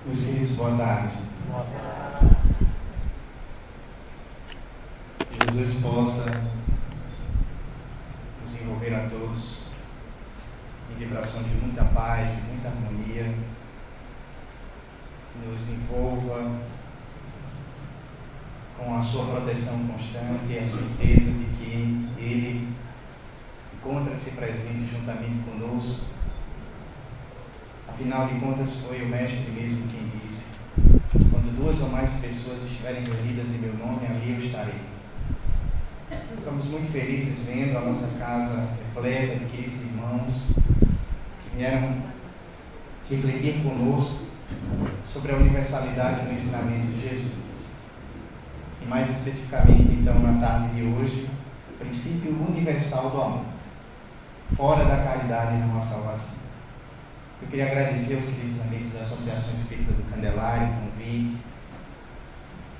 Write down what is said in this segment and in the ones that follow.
Meus queridos, boa tarde. Boa tarde. Jesus possa nos envolver a todos em vibração de muita paz, de muita harmonia, nos envolva com a sua proteção constante e a certeza de que Ele encontra-se presente juntamente conosco. Afinal de contas, foi o Mestre mesmo quem disse: quando 2 ou mais pessoas estiverem reunidas em meu nome, ali eu estarei. Ficamos muito felizes vendo a nossa casa repleta de queridos irmãos que vieram refletir conosco sobre a universalidade do ensinamento de Jesus. E mais especificamente, então, na tarde de hoje, o princípio universal do amor. Fora da caridade não há salvação. Eu queria agradecer aos queridos amigos da Associação Espírita do Candelário, o convite.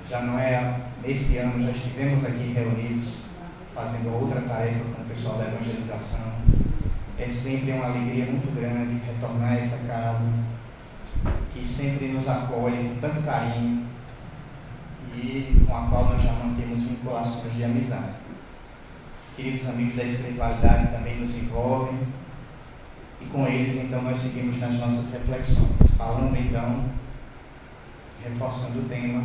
Já não é nesse ano, já estivemos aqui reunidos, fazendo outra tarefa com o pessoal da evangelização. É sempre uma alegria muito grande retornar a essa casa, que sempre nos acolhe com tanto carinho e com a qual nós já mantemos vinculações de amizade. Os queridos amigos da espiritualidade também nos envolvem, e com eles então nós seguimos nas nossas reflexões, falando então, reforçando o tema,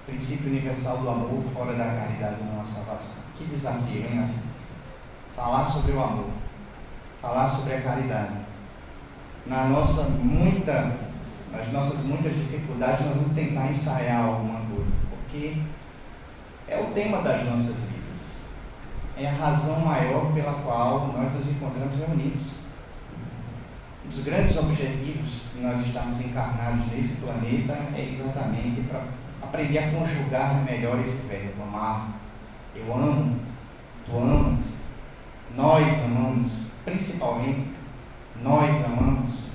princípio universal do amor, fora da caridade não há salvação. Que desafio, hein, Assis? Falar sobre o amor, falar sobre a caridade. Nas nossas muitas dificuldades, nós vamos tentar ensaiar alguma coisa, porque é o tema das nossas vidas. É a razão maior pela qual nós nos encontramos reunidos. Um dos grandes objetivos de nós estarmos encarnados nesse planeta é exatamente para aprender a conjugar melhor esse verbo, amar. Eu amo, tu amas, nós amamos, principalmente nós amamos.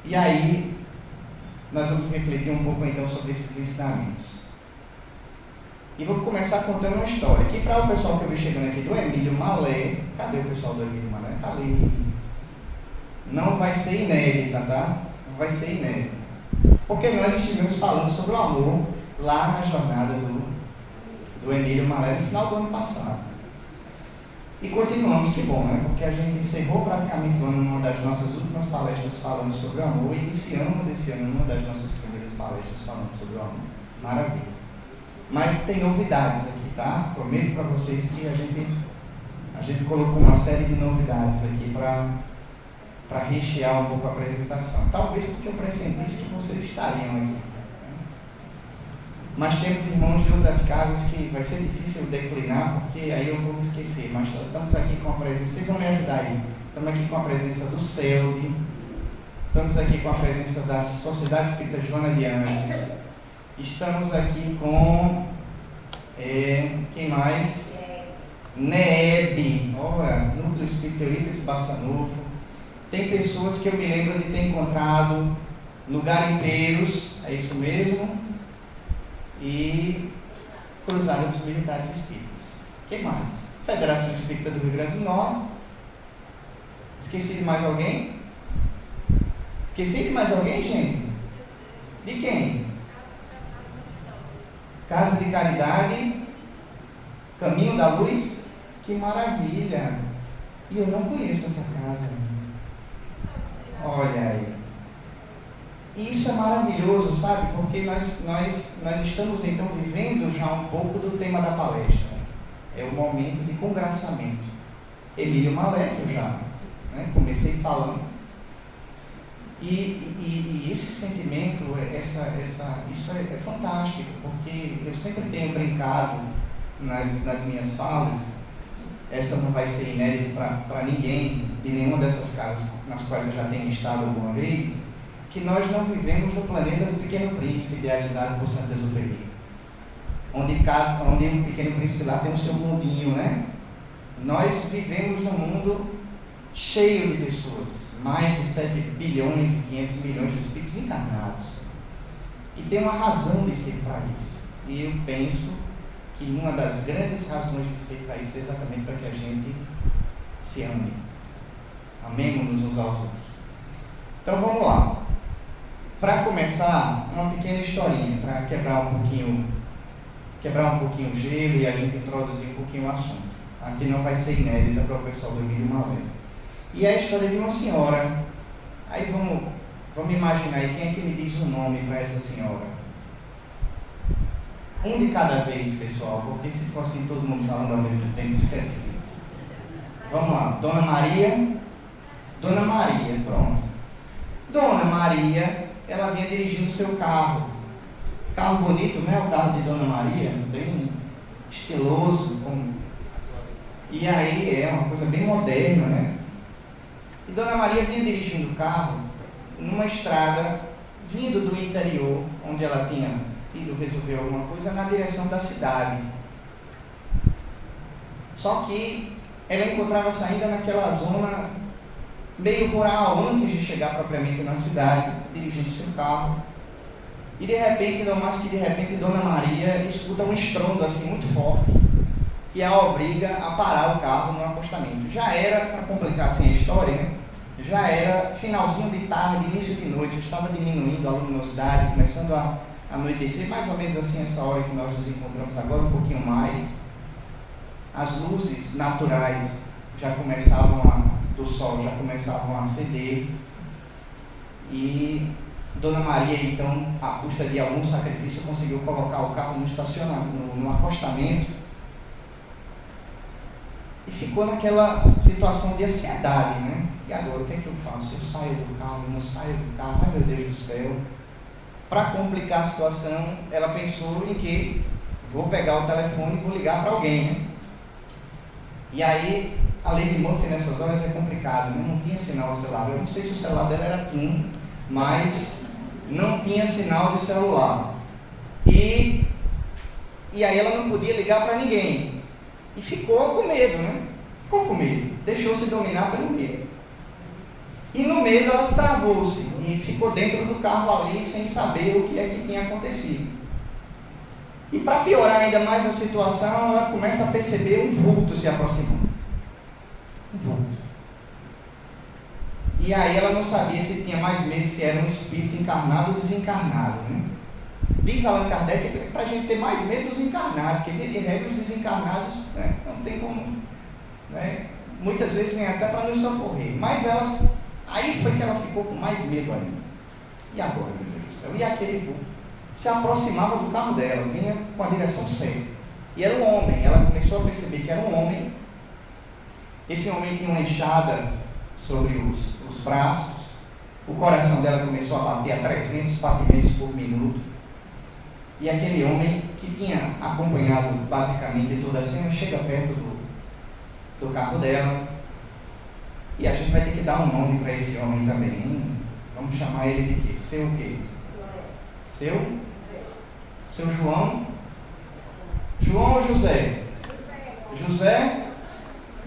E aí, nós vamos refletir um pouco então sobre esses ensinamentos. E vou começar contando uma história, que para o pessoal que eu vi chegando aqui do Emílio Malé, cadê o pessoal do Emílio Malé? Está ali. Não vai ser inédita, tá? Não vai ser inédita. Porque nós estivemos falando sobre o amor lá na jornada do Emílio Malé no final do ano passado. E continuamos, que bom, né? Porque a gente encerrou praticamente o ano numa das nossas últimas palestras falando sobre o amor e iniciamos esse ano numa das nossas primeiras palestras falando sobre o amor. Maravilha. Mas tem novidades aqui, tá? Prometo para vocês que a gente colocou uma série de novidades aqui para rechear um pouco a apresentação. Talvez porque eu pressentisse que vocês estariam aqui. Mas temos irmãos de outras casas que vai ser difícil declinar, porque aí eu vou me esquecer. Mas estamos aqui com a presença, vocês vão me ajudar aí. Estamos aqui com a presença do CELD, estamos aqui com a presença da Sociedade Espírita Joana de Anjos, estamos aqui com, quem mais? NEB, Núcleo Espírita Eurípides Bassanufo. Tem pessoas que eu me lembro de ter encontrado no Garimpeiros, é isso mesmo, e Cruzada dos Militares Espíritas. Quem mais? Federação Espírita do Rio Grande do Norte. Esqueci de mais alguém? Esqueci de mais alguém, gente? De quem? Casa de Caridade, Caminho da Luz. Que maravilha! E eu não conheço essa casa. Olha aí. E isso é maravilhoso, sabe? Porque nós estamos então vivendo já um pouco do tema da palestra. É o momento de congraçamento. Emílio Malé, que eu já comecei falando. E esse sentimento, isso é fantástico, porque eu sempre tenho brincado nas minhas falas. Essa não vai ser inédita para ninguém, de nenhuma dessas casas nas quais eu já tenho estado alguma vez, que nós não vivemos no planeta do Pequeno Príncipe, idealizado por Saint-Exupéry, onde o Pequeno Príncipe lá tem o seu mundinho, né? Nós vivemos num mundo cheio de pessoas, mais de 7 bilhões e 500 milhões de espíritos encarnados. E tem uma razão de ser para isso. E eu penso que uma das grandes razões de ser para isso é exatamente para que a gente se ame. Amemos-nos uns aos outros. Então vamos lá. Para começar, uma pequena historinha, para quebrar um pouquinho o gelo e a gente introduzir um pouquinho o assunto. Aqui não vai ser inédita para o pessoal do Emílio Malé. E é a história de uma senhora. Aí vamos imaginar aí, quem é que me diz o nome para essa senhora? Um de cada vez, pessoal, porque se for assim todo mundo falando ao mesmo tempo, fica difícil. Vamos lá, Dona Maria, pronto. Dona Maria, ela vinha dirigindo o seu carro. Carro bonito, né? O carro de Dona Maria, bem estiloso. E aí é uma coisa bem moderna, né? E Dona Maria vinha dirigindo o carro numa estrada, vindo do interior, onde ela tinha ido resolver alguma coisa, na direção da cidade. Só que ela encontrava-se ainda naquela zona meio rural, antes de chegar propriamente na cidade, dirigindo seu carro. E de repente, não mais que de repente, Dona Maria escuta um estrondo assim muito forte, que a obriga a parar o carro no acostamento. Já era, para complicar assim a história, né? Já era finalzinho de tarde, início de noite, estava diminuindo a luminosidade, começando a anoitecer, mais ou menos assim essa hora que nós nos encontramos agora, um pouquinho mais. As luzes naturais do sol já começavam a ceder, e Dona Maria, então, à custa de algum sacrifício, conseguiu colocar o carro no estacionamento, no acostamento, e ficou naquela situação de ansiedade, né? E agora, o que é que eu faço? Eu saio do carro, não saio do carro, ai meu Deus do céu. Para complicar a situação, ela pensou em que vou pegar o telefone e vou ligar para alguém, né? E aí, a lei de Murphy nessas horas é complicado, né? Não tinha sinal de celular. Eu não sei se o celular dela era TIM, mas não tinha sinal de celular. E aí ela não podia ligar para ninguém. E ficou com medo, né? Ficou com medo. Deixou-se dominar pelo medo. E no medo ela travou-se e ficou dentro do carro ali sem saber o que é que tinha acontecido. E para piorar ainda mais a situação, ela começa a perceber um vulto se aproximando. Um vulto. E aí ela não sabia se tinha mais medo, se era um espírito encarnado ou desencarnado, né? Diz Allan Kardec que é para a gente ter mais medo dos encarnados, que de regra os desencarnados, né, não tem como, né, muitas vezes vem até para nos socorrer. Mas aí foi que ela ficou com mais medo ainda. E agora, meu Deus do céu? E aquele vulto se aproximava do carro dela, vinha com a direção certa. E era um homem, ela começou a perceber que era um homem. Esse homem tinha uma enxada sobre os braços, o coração dela começou a bater a 300 batimentos por minuto. E aquele homem que tinha acompanhado basicamente toda a cena chega perto do carro dela. E a gente vai ter que dar um nome para esse homem também, hein? Vamos chamar ele de quê? Seu o quê? Seu João? João ou José? José?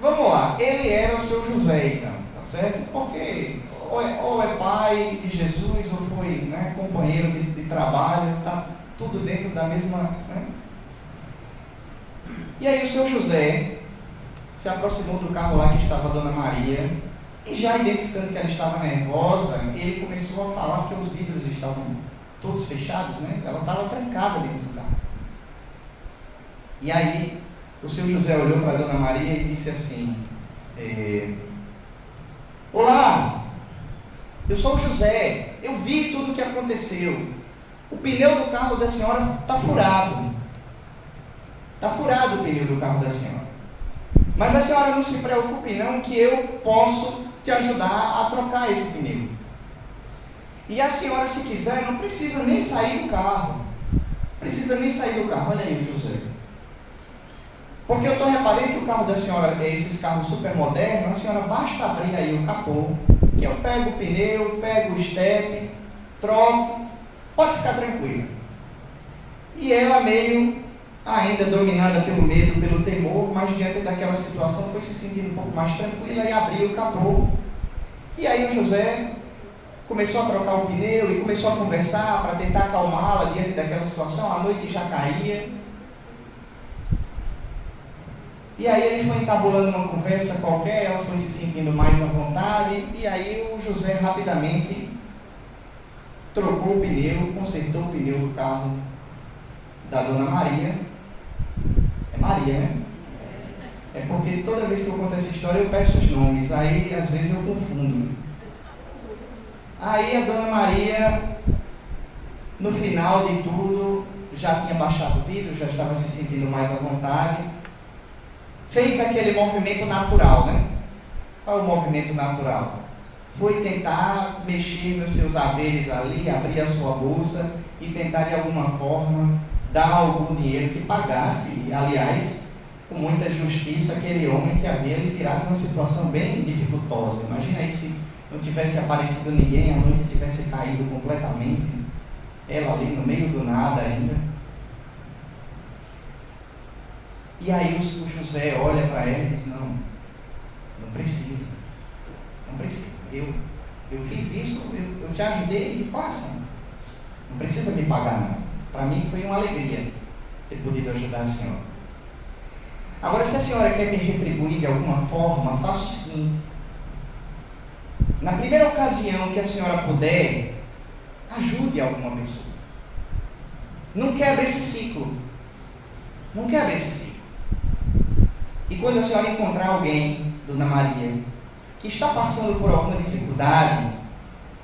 Vamos lá, ele era o seu José, então, tá certo? Porque ou é pai de Jesus, ou foi, né, companheiro de trabalho, tá tudo dentro da mesma, né? E aí o seu José se aproximou do carro lá que estava a Dona Maria, e já identificando que ela estava nervosa, ele começou a falar que os vidros estavam todos fechados, né? Ela estava trancada dentro do carro. E aí o seu José olhou para a Dona Maria e disse assim: olá, eu sou o José, eu vi tudo o que aconteceu. O pneu do carro da senhora está furado. Está furado o pneu do carro da senhora. Mas a senhora não se preocupe não, que eu posso te ajudar a trocar esse pneu. E a senhora, se quiser, não precisa nem sair do carro. Olha aí o José. Porque eu estou reparando que o carro da senhora, esses carros super modernos, a senhora basta abrir aí o capô, que eu pego o pneu, pego o estepe, troco, pode ficar tranquila. E ela meio ainda dominada pelo medo, pelo temor, mas diante daquela situação foi se sentindo um pouco mais tranquila e abriu o capô. E aí o José começou a trocar o pneu e começou a conversar para tentar acalmá-la diante daquela situação. A noite já caía. E aí ele foi entabulando uma conversa qualquer, ela foi se sentindo mais à vontade, e aí o José rapidamente trocou o pneu, consertou o pneu do carro da Dona Maria. É Maria, né? É porque toda vez que eu conto essa história eu peço os nomes, aí às vezes eu confundo. Aí a Dona Maria, no final de tudo, já tinha baixado o vidro, já estava se sentindo mais à vontade, fez aquele movimento natural, né? Qual é o movimento natural? Foi tentar mexer nos seus haveres ali, abrir a sua bolsa e tentar de alguma forma dar algum dinheiro que pagasse, aliás, com muita justiça, aquele homem que havia lhe tirado de uma situação bem dificultosa. Imagina aí se não tivesse aparecido ninguém, a noite tivesse caído completamente, ela ali no meio do nada ainda. E aí o José olha para ela e diz, não precisa, eu fiz isso, eu te ajudei de coração, não precisa me pagar não, para mim foi uma alegria ter podido ajudar a senhora. Agora, se a senhora quer me retribuir de alguma forma, faça o seguinte, na primeira ocasião que a senhora puder, ajude alguma pessoa, não quebre esse ciclo, e quando a senhora encontrar alguém, Dona Maria, que está passando por alguma dificuldade,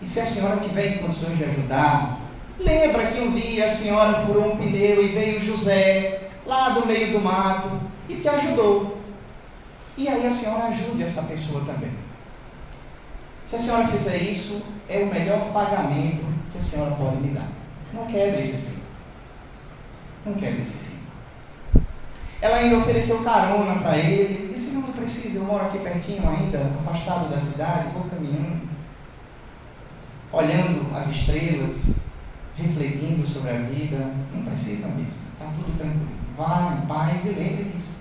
e se a senhora tiver em condições de ajudar, lembra que um dia a senhora furou um pneu e veio José, lá do meio do mato, e te ajudou. E aí a senhora ajude essa pessoa também. Se a senhora fizer isso, é o melhor pagamento que a senhora pode me dar. Não quebre esse ciclo. Ela ainda ofereceu carona para ele, disse, não precisa, eu moro aqui pertinho ainda, afastado da cidade, vou caminhando, olhando as estrelas, refletindo sobre a vida, não precisa mesmo, está tudo tranquilo, vá em paz e lembre disso,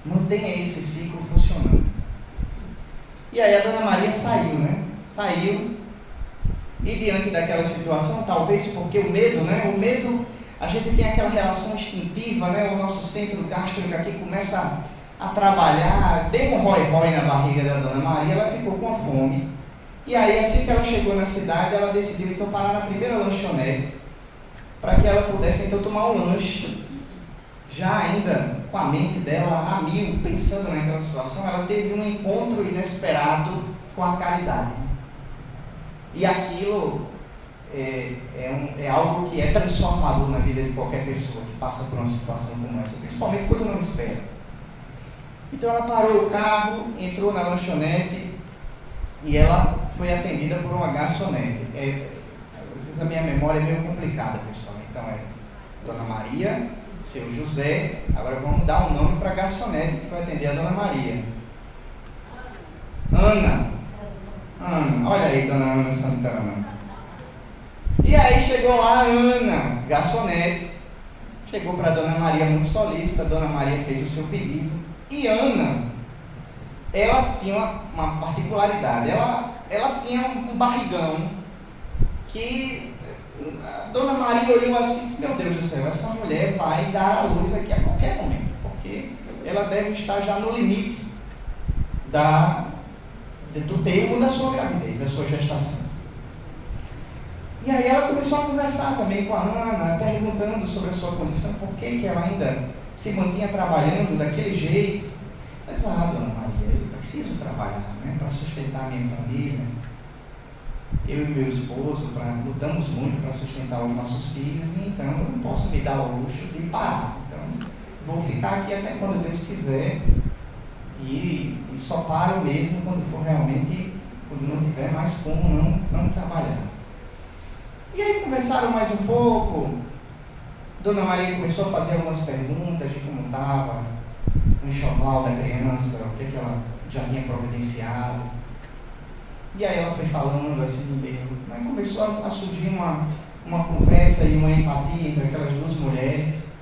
mantenha esse ciclo funcionando. E aí a Dona Maria saiu, e diante daquela situação, talvez porque o medo, a gente tem aquela relação instintiva, o nosso centro gástrico aqui começa a trabalhar, deu um rói-rói na barriga da Dona Maria, ela ficou com fome. E aí, assim que ela chegou na cidade, ela decidiu então parar na primeira lanchonete, para que ela pudesse então tomar um lanche, já ainda com a mente dela a mil, pensando naquela situação, ela teve um encontro inesperado com a caridade. E aquilo é algo que é transformador na vida de qualquer pessoa que passa por uma situação como essa, principalmente quando não espera. Então ela parou o carro, entrou na lanchonete e ela foi atendida por uma garçonete. Às vezes a minha memória é meio complicada, pessoal. Então Dona Maria, seu José, agora vamos dar um nome para a garçonete que foi atender a Dona Maria. Ana, olha aí, Dona Ana Santana. E aí chegou lá a Ana, garçonete, chegou para a Dona Maria muito solícita, a Dona Maria fez o seu pedido, e Ana, ela tinha uma particularidade, ela tinha um barrigão, que a Dona Maria olhou assim e disse, meu Deus do céu, essa mulher vai dar à luz aqui a qualquer momento, porque ela deve estar já no limite do termo da sua gravidez, da sua gestação. E aí ela começou a conversar também com a Ana, perguntando sobre a sua condição, por que ela ainda se mantinha trabalhando daquele jeito. Mas, Dona Maria, eu preciso trabalhar, para sustentar a minha família. Eu e meu esposo lutamos muito para sustentar os nossos filhos, e então eu não posso me dar o luxo de parar. Então, vou ficar aqui até quando Deus quiser, e só paro mesmo quando for realmente, quando não tiver mais como não trabalhar. E aí conversaram mais um pouco, Dona Maria começou a fazer algumas perguntas de como estava o enxoval da criança, o que ela já tinha providenciado. E aí ela foi falando assim, mas começou a surgir uma conversa e uma empatia entre aquelas duas mulheres.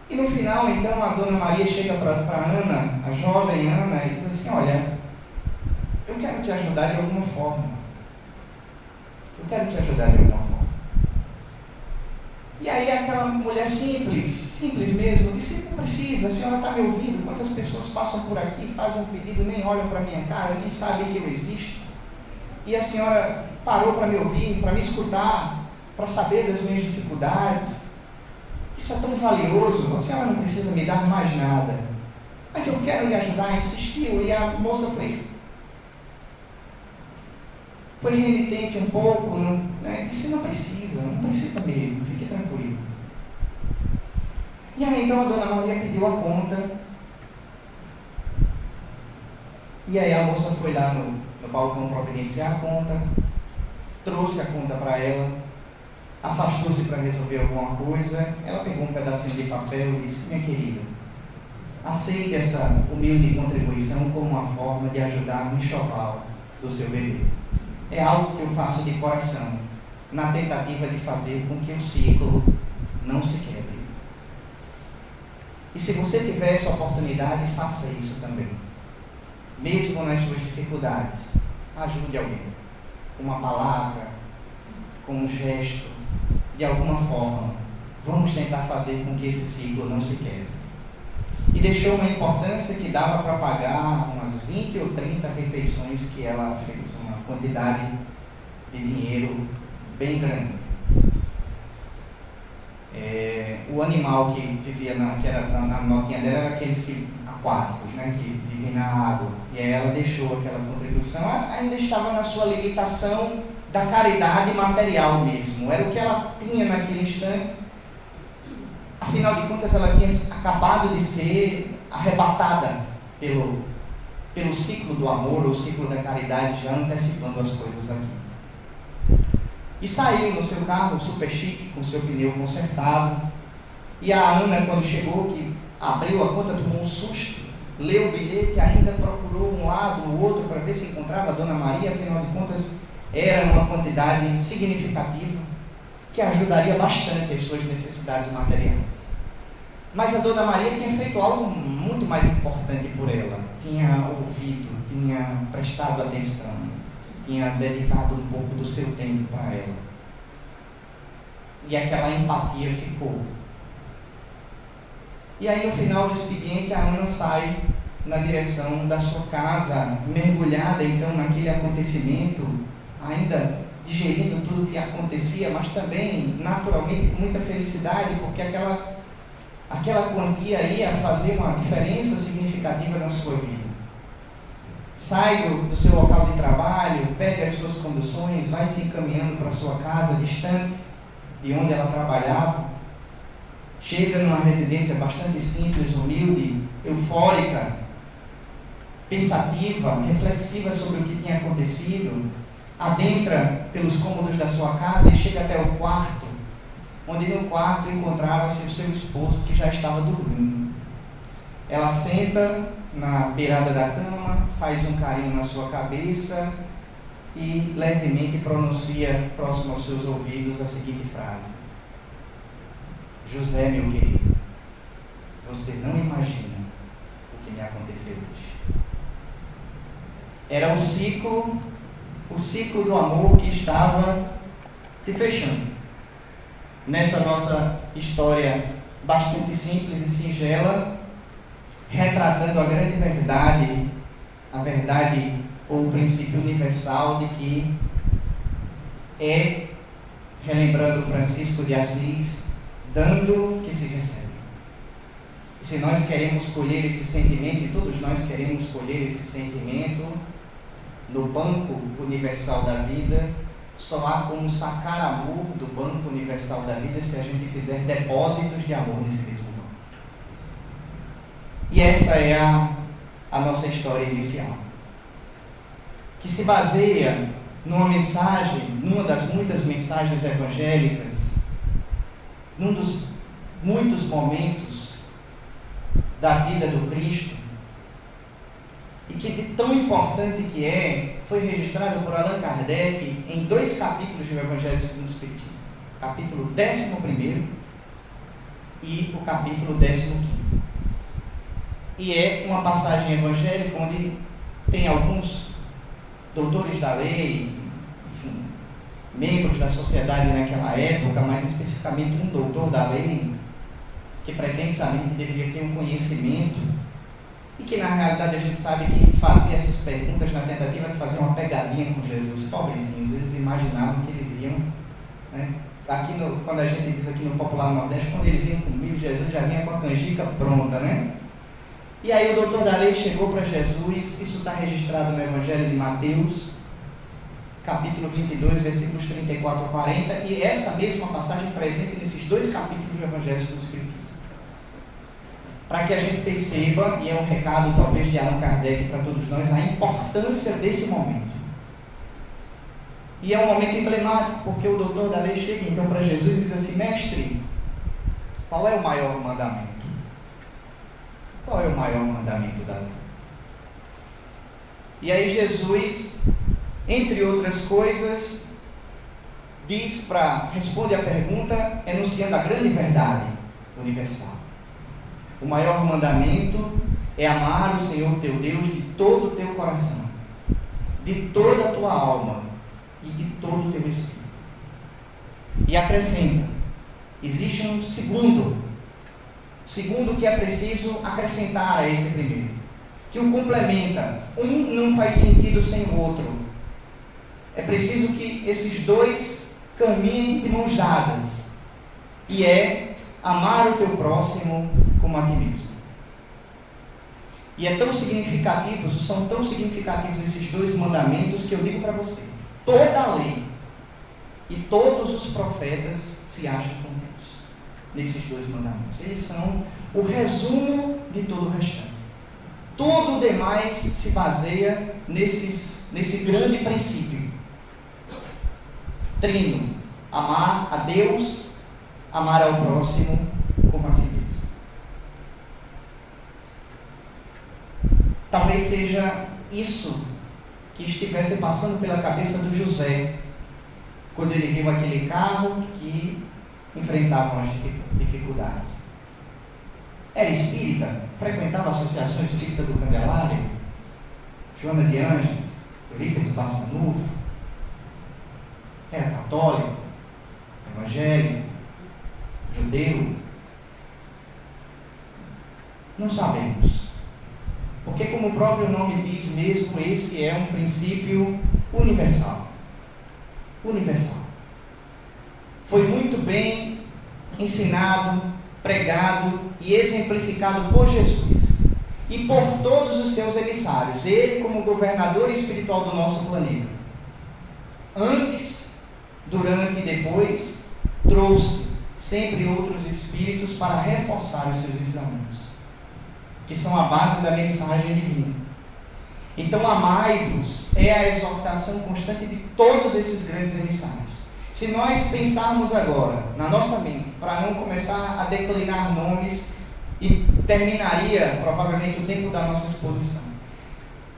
E no final, então, a Dona Maria chega para Ana, a jovem Ana, e diz assim, olha, eu quero te ajudar de alguma forma. E aí aquela mulher simples mesmo, disse, não precisa, a senhora está me ouvindo, quantas pessoas passam por aqui, fazem um pedido, nem olham para a minha cara, nem sabem que eu existo. e a senhora parou para me ouvir, para me escutar, para saber das minhas dificuldades. Isso é tão valioso, a senhora não precisa me dar mais nada, mas eu quero lhe ajudar. Insistiu, e a moça foi renitente um pouco, né? Disse: não precisa mesmo, fique tranquilo. E aí então a dona Maria pediu a conta, e aí a moça foi lá no balcão providenciar a conta, trouxe a conta para ela, afastou-se para resolver alguma coisa. Ela pegou um pedacinho de papel e disse: minha querida, aceite essa humilde contribuição como uma forma de ajudar no enxoval do seu bebê. É algo que eu faço de coração, na tentativa de fazer com que o ciclo não se quebre. E se você tiver essa oportunidade, faça isso também. Mesmo nas suas dificuldades, ajude alguém. Com uma palavra, com um gesto, de alguma forma. Vamos tentar fazer com que esse ciclo não se quebre. E deixou uma importância que dava para pagar umas 20 ou 30 refeições que ela fez, uma quantidade de dinheiro bem grande. O animal que vivia que era na notinha dela era aqueles aquáticos, né, que vivem na água. E aí ela deixou aquela contribuição. Ainda estava na sua limitação da caridade material mesmo. Era o que ela tinha naquele instante. Afinal de contas, ela tinha acabado de ser arrebatada pelo ciclo do amor, ou ciclo da caridade, já antecipando as coisas aqui. E saiu no seu carro super chique, com seu pneu consertado. E a Ana, quando chegou, que abriu a conta, tomou um susto, leu o bilhete, ainda procurou um lado, o outro, para ver se encontrava a Dona Maria. Afinal de contas, era uma quantidade significativa que ajudaria bastante as suas necessidades materiais. Mas a Dona Maria tinha feito algo muito mais importante por ela. Tinha ouvido, tinha prestado atenção, tinha dedicado um pouco do seu tempo para ela. E aquela empatia ficou. E aí, no final do expediente, a Ana sai na direção da sua casa, mergulhada então naquele acontecimento, ainda digerindo tudo o que acontecia, mas também, naturalmente, com muita felicidade, porque aquela quantia ia fazer uma diferença significativa na sua vida. Sai do seu local de trabalho, pega as suas conduções, vai se encaminhando para a sua casa, distante de onde ela trabalhava. Chega numa residência bastante simples, humilde, eufórica, pensativa, reflexiva sobre o que tinha acontecido. Adentra pelos cômodos da sua casa e chega até o quarto, onde no quarto encontrava-se o seu esposo, que já estava dormindo. Ela senta na beirada da cama, faz um carinho na sua cabeça e levemente pronuncia, próximo aos seus ouvidos, a seguinte frase: José, meu querido, você não imagina o que me aconteceu hoje. Era o ciclo do amor que estava se fechando. Nessa nossa história bastante simples e singela, retratando a grande verdade, a verdade ou o princípio universal de que relembrando Francisco de Assis, dando que se recebe. E se nós queremos colher esse sentimento, e todos nós queremos colher esse sentimento no banco universal da vida, só há como sacar amor do banco universal da vida se a gente fizer depósitos de amor nesse mesmo banco. E essa é a nossa história inicial, que se baseia numa mensagem, numa das muitas mensagens evangélicas, num dos muitos momentos da vida do Cristo, e que de tão importante que foi registrado por Allan Kardec em 2 capítulos do Evangelho segundo o Espiritismo, capítulo 11º e o capítulo 15º. E é uma passagem evangélica onde tem alguns doutores da lei, enfim, membros da sociedade naquela época, mais especificamente um doutor da lei, que pretensamente deveria ter um conhecimento e que na realidade a gente sabe que fazia essas perguntas na tentativa de fazer uma pegadinha com Jesus. Pobrezinhos, eles imaginavam que eles iam, né? Quando a gente diz aqui no popular Nordeste, quando eles iam comigo, Jesus já vinha com a canjica pronta, né? E aí o doutor da lei chegou para Jesus, isso está registrado no Evangelho de Mateus, capítulo 22, versículos 34 a 40, e essa mesma passagem presente nesses dois capítulos do Evangelho do Espiritismo. Para que a gente perceba, e é um recado talvez de Allan Kardec para todos nós, a importância desse momento. E é um momento emblemático, porque o doutor da lei chega então para Jesus e diz assim: mestre, qual é o maior mandamento? Qual é o maior mandamento da lei? E aí Jesus, entre outras coisas, responde a pergunta enunciando a grande verdade universal. O maior mandamento é amar o Senhor teu Deus de todo o teu coração, de toda a tua alma e de todo o teu espírito. E acrescenta, existe um segundo que é preciso acrescentar a esse primeiro, que o complementa. Um não faz sentido sem o outro. É preciso que esses dois caminhem de mãos dadas, e é amar o teu próximo como a ti mesmo. E são tão significativos esses dois mandamentos que eu digo para você, toda a lei e todos os profetas se acham com Deus nesses dois mandamentos. Eles são o resumo de todo o restante. Tudo o demais se baseia nesse grande princípio trino: amar a Deus, amar ao próximo como a si mesmo. Talvez seja isso que estivesse passando pela cabeça do José quando ele viu aquele carro que enfrentavam as dificuldades. Era espírita, frequentava a Associação Espírita do Candelário, Joana de Ângeles, Eurípides Bassanufo, era católico, evangélico, judeu. Não sabemos. Porque, como o próprio nome diz mesmo, esse é um princípio universal. Universal. Foi muito bem ensinado, pregado e exemplificado por Jesus e por todos os seus emissários. Ele, como governador espiritual do nosso planeta, antes, durante e depois, trouxe sempre outros espíritos para reforçar os seus ensinamentos, que são a base da mensagem divina. Então, amai-vos é a exortação constante de todos esses grandes emissários. Se nós pensarmos agora, na nossa mente, para não começar a declinar nomes, e terminaria provavelmente o tempo da nossa exposição,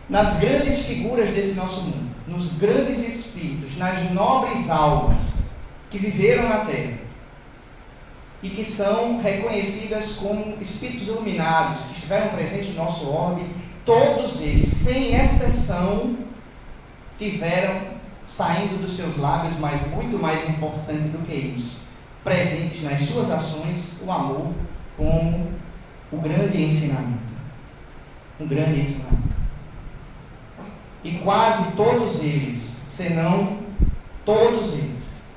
nas grandes figuras desse nosso mundo, nos grandes espíritos, nas nobres almas que viveram na Terra, e que são reconhecidas como espíritos iluminados, que estiveram presentes no nosso orbe, todos eles, sem exceção, tiveram saindo dos seus lábios, mas muito mais importante do que isso, presentes nas suas ações, o amor como o grande ensinamento. Um grande ensinamento. E quase todos eles, senão todos eles,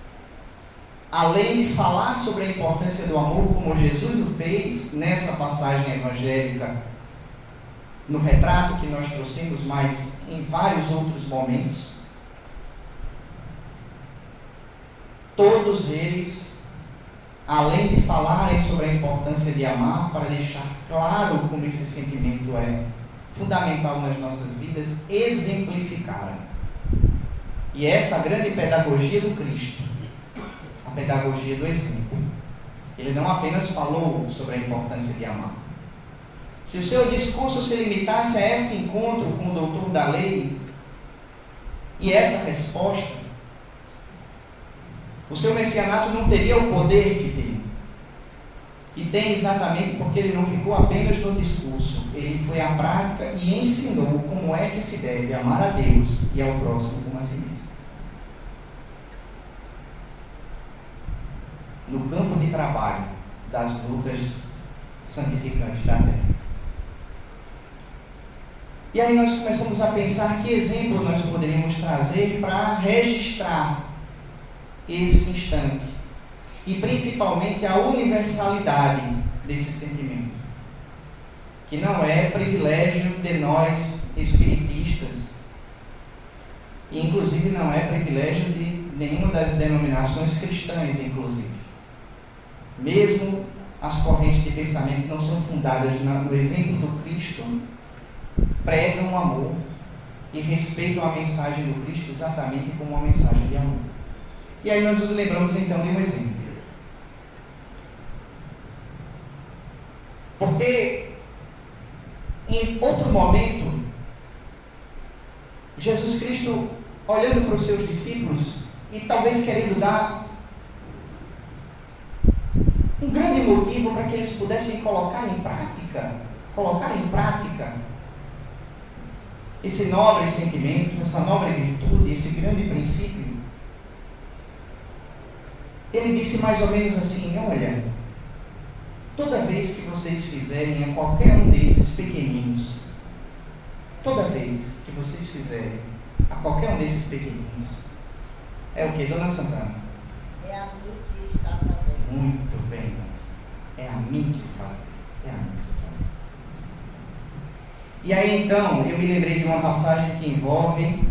além de falar sobre a importância do amor, como Jesus o fez nessa passagem evangélica, no retrato que nós trouxemos, mas em vários outros momentos, todos eles, além de falarem sobre a importância de amar, para deixar claro como esse sentimento é fundamental nas nossas vidas, exemplificaram. E essa grande pedagogia do Cristo, a pedagogia do exemplo. Ele não apenas falou sobre a importância de amar. Se o seu discurso se limitasse a esse encontro com o doutor da lei e essa resposta, o seu messianato não teria o poder que tem. E tem exatamente porque ele não ficou apenas no discurso, ele foi à prática e ensinou como é que se deve amar a Deus e ao próximo como a si mesmo. No campo de trabalho das lutas santificantes da terra. E aí nós começamos a pensar que exemplo nós poderíamos trazer para registrar esse instante. E principalmente a universalidade desse sentimento. Que não é privilégio de nós espiritistas. E inclusive não é privilégio de nenhuma das denominações cristãs, inclusive. Mesmo as correntes de pensamento que não são fundadas no exemplo do Cristo, pregam o amor e respeitam a mensagem do Cristo exatamente como uma mensagem de amor. E aí nós nos lembramos então de um exemplo. Porque em outro momento, Jesus Cristo, olhando para os seus discípulos e talvez querendo dar um grande motivo para que eles pudessem colocar em prática esse nobre sentimento, essa nobre virtude, esse grande princípio, ele disse mais ou menos assim: olha, toda vez que vocês fizerem a qualquer um desses pequeninos, toda vez que vocês fizerem a qualquer um desses pequeninos, é o que, dona Santana? É a mim que está fazendo. Muito bem, dona Santana. É a mim que faz isso. É a mim que faz isso. E aí então, eu me lembrei de uma passagem que envolve,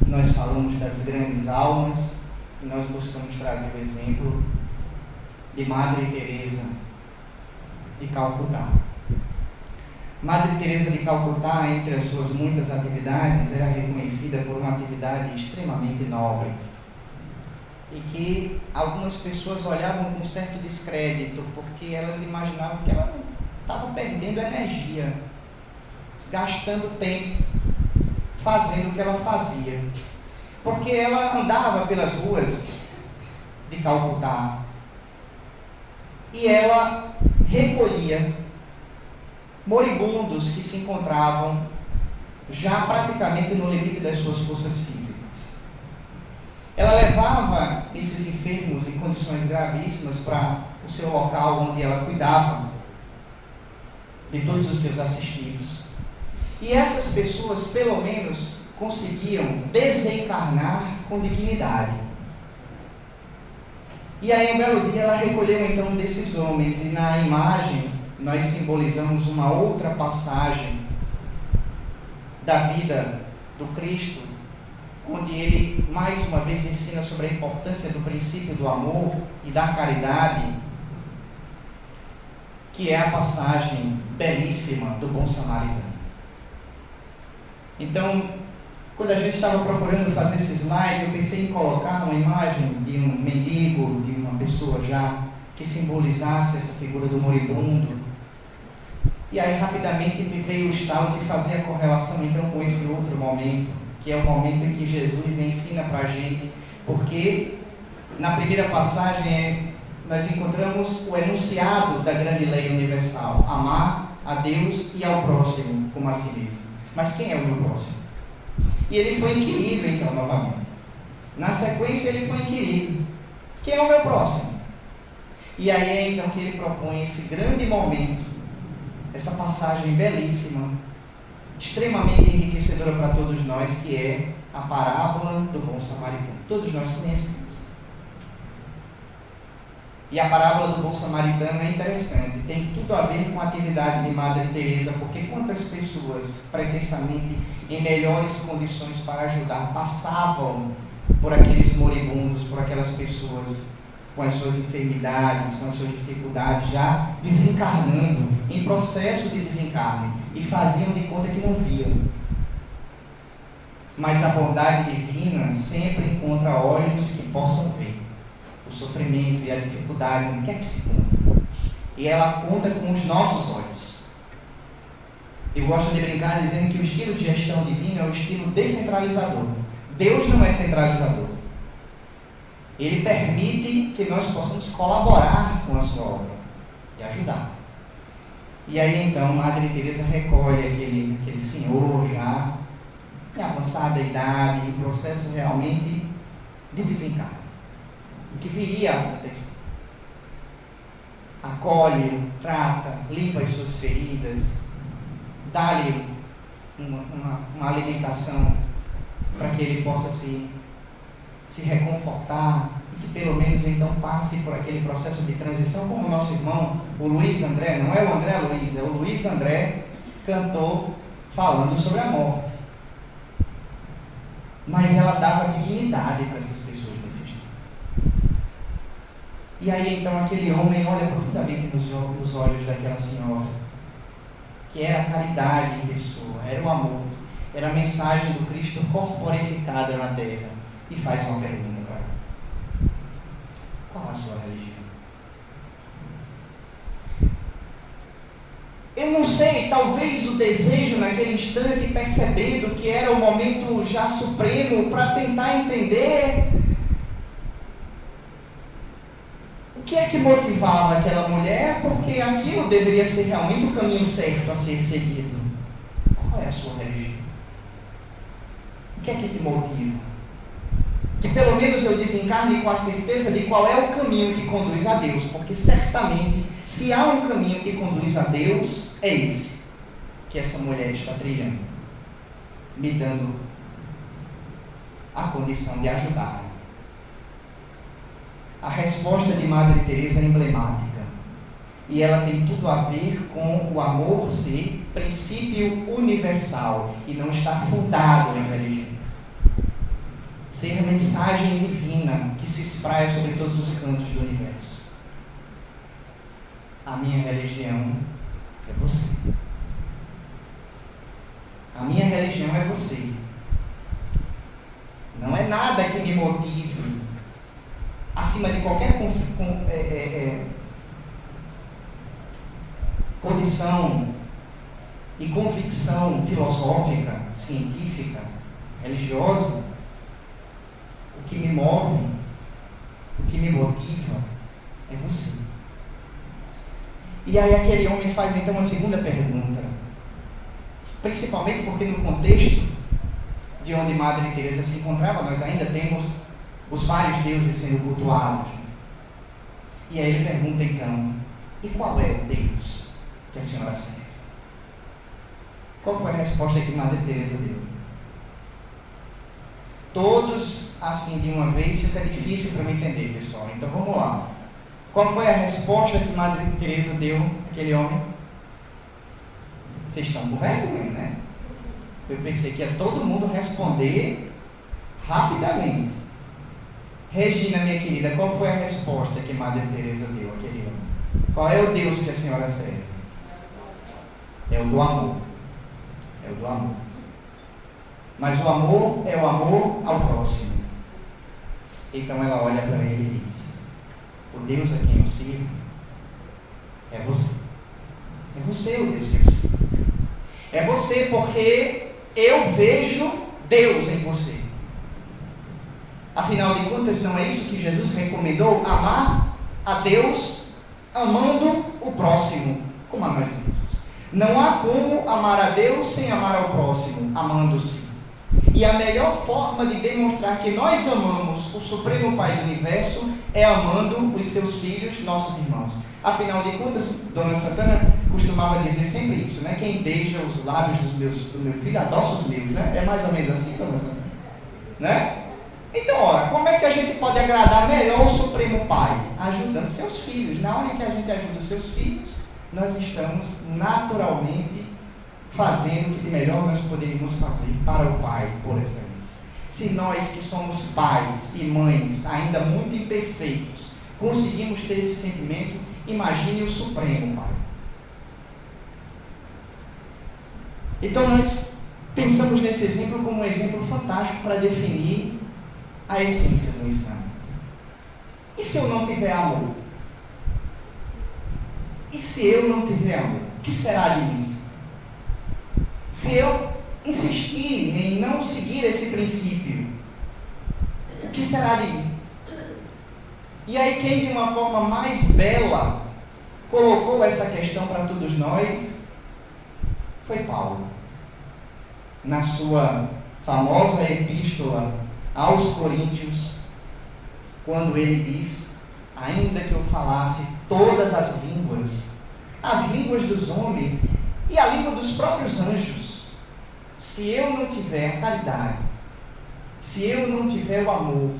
nós falamos das grandes almas, e nós buscamos trazer o exemplo de Madre Teresa de Calcutá. Madre Teresa de Calcutá, entre as suas muitas atividades, era reconhecida por uma atividade extremamente nobre e que algumas pessoas olhavam com certo descrédito, porque elas imaginavam que ela estava perdendo energia, gastando tempo, fazendo o que ela fazia, porque ela andava pelas ruas de Calcutá e ela recolhia moribundos que se encontravam já praticamente no limite das suas forças físicas. Ela levava esses enfermos em condições gravíssimas para o seu local onde ela cuidava de todos os seus assistidos. E essas pessoas, pelo menos, conseguiam desencarnar com dignidade. E aí, um belo dia, ela recolheu então um desses homens, e na imagem nós simbolizamos uma outra passagem da vida do Cristo, onde ele mais uma vez ensina sobre a importância do princípio do amor e da caridade, que é a passagem belíssima do bom samaritano. Então, quando a gente estava procurando fazer esse slide, eu pensei em colocar uma imagem de um mendigo, de uma pessoa já que simbolizasse essa figura do moribundo. E aí rapidamente me veio o estalo de fazer a correlação então com esse outro momento, que é o momento em que Jesus ensina para a gente, porque na primeira passagem nós encontramos o enunciado da grande lei universal: amar a Deus e ao próximo como a si mesmo. Mas quem é o meu próximo? E ele foi inquirido então novamente. Na sequência ele foi inquirido: quem é o meu próximo? E aí é então que ele propõe esse grande momento, essa passagem belíssima, extremamente enriquecedora para todos nós, que é a parábola do bom samaritano. Todos nós conhecemos. E a parábola do bom samaritano é interessante, tem tudo a ver com a atividade de Madre Teresa, porque quantas pessoas, pretensamente em melhores condições para ajudar, passavam por aqueles moribundos, por aquelas pessoas com as suas enfermidades, com as suas dificuldades, já desencarnando, em processo de desencarne, e faziam de conta que não viam. Mas a bondade divina sempre encontra olhos que possam ver o sofrimento e a dificuldade, onde quer que se conta. E ela conta com os nossos olhos. Eu gosto de brincar dizendo que o estilo de gestão divina é o estilo descentralizador. Deus não é centralizador. Ele permite que nós possamos colaborar com a sua obra e ajudar. E aí então Madre Teresa recolhe aquele senhor já em avançada idade, em processo realmente de desencarne. O que viria a acontecer? Acolhe, trata, limpa as suas feridas, dá-lhe uma alimentação para que ele possa se reconfortar e que pelo menos então passe por aquele processo de transição, como o nosso irmão, o Luiz André, não é o André Luiz, é o Luiz André, cantou falando sobre a morte. Mas ela dava dignidade para essas pessoas nesse instante. E aí então aquele homem olha profundamente nos olhos daquela senhora, que era a caridade em pessoa, era o amor, era a mensagem do Cristo corporificada na terra, e faz uma pergunta para ela: qual a sua religião? Eu não sei, talvez o desejo naquele instante, percebendo que era o momento já supremo para tentar entender o que é que motivava aquela mulher, porque aquilo deveria ser realmente o caminho certo a ser seguido. Qual é a sua religião? O que é que te motiva? Que pelo menos eu desencarne com a certeza de qual é o caminho que conduz a Deus, porque certamente, se há um caminho que conduz a Deus, é esse que essa mulher está trilhando, me dando a condição de ajudar. A resposta de Madre Teresa é emblemática, e ela tem tudo a ver com o amor ser princípio universal e não estar fundado em religiões. Ser mensagem divina que se espraia sobre todos os cantos do universo. A minha religião é você. A minha religião é você. Não é nada que me motive acima de qualquer condição e convicção filosófica, científica, religiosa. O que me move, o que me motiva é você. E aí aquele homem faz então uma segunda pergunta, principalmente porque no contexto de onde Madre Teresa se encontrava, nós ainda temos os vários deuses sendo cultuados. E aí ele pergunta então: e qual é o Deus que a senhora serve? Qual foi a resposta que Madre Teresa deu? Todos assim de uma vez fica difícil para me entender, pessoal. Então vamos lá. Qual foi a resposta que Madre Teresa deu àquele homem? Vocês estão com vergonha, né? Eu pensei que ia todo mundo responder rapidamente. Regina, minha querida, qual foi a resposta que Madre Teresa deu àquele homem? Qual é o Deus que a senhora serve? É o do amor. É o do amor. Mas o amor é o amor ao próximo. Então ela olha para ele e diz: o Deus a quem eu sirvo é você. É você o Deus que eu sirvo. É você, porque eu vejo Deus em você. Afinal de contas, não é isso que Jesus recomendou? Amar a Deus amando o próximo como a nós mesmos. Não há como amar a Deus sem amar ao próximo, amando-se. E a melhor forma de demonstrar que nós amamos o Supremo Pai do Universo é amando os seus filhos, nossos irmãos. Afinal de contas, Dona Santana costumava dizer sempre isso, né? Quem beija os lábios do meu filho adoça os meus, né? É mais ou menos assim, Dona Santana? Né? Então, ora, como é que a gente pode agradar melhor o Supremo Pai? Ajudando seus filhos. Na hora que a gente ajuda os seus filhos, nós estamos naturalmente fazendo o que de melhor nós poderíamos fazer para o Pai, por excelência. Se nós que somos pais e mães, ainda muito imperfeitos, conseguimos ter esse sentimento, imagine o Supremo Pai. Então nós pensamos nesse exemplo como um exemplo fantástico para definir a essência do ensinamento. E se eu não tiver amor? E se eu não tiver amor? O que será de mim? Se eu insistir em não seguir esse princípio, o que será de mim? E aí quem de uma forma mais bela colocou essa questão para todos nós foi Paulo. Na sua famosa epístola aos Coríntios, quando ele diz: ainda que eu falasse todas as línguas dos homens e a língua dos próprios anjos, se eu não tiver a caridade, se eu não tiver o amor,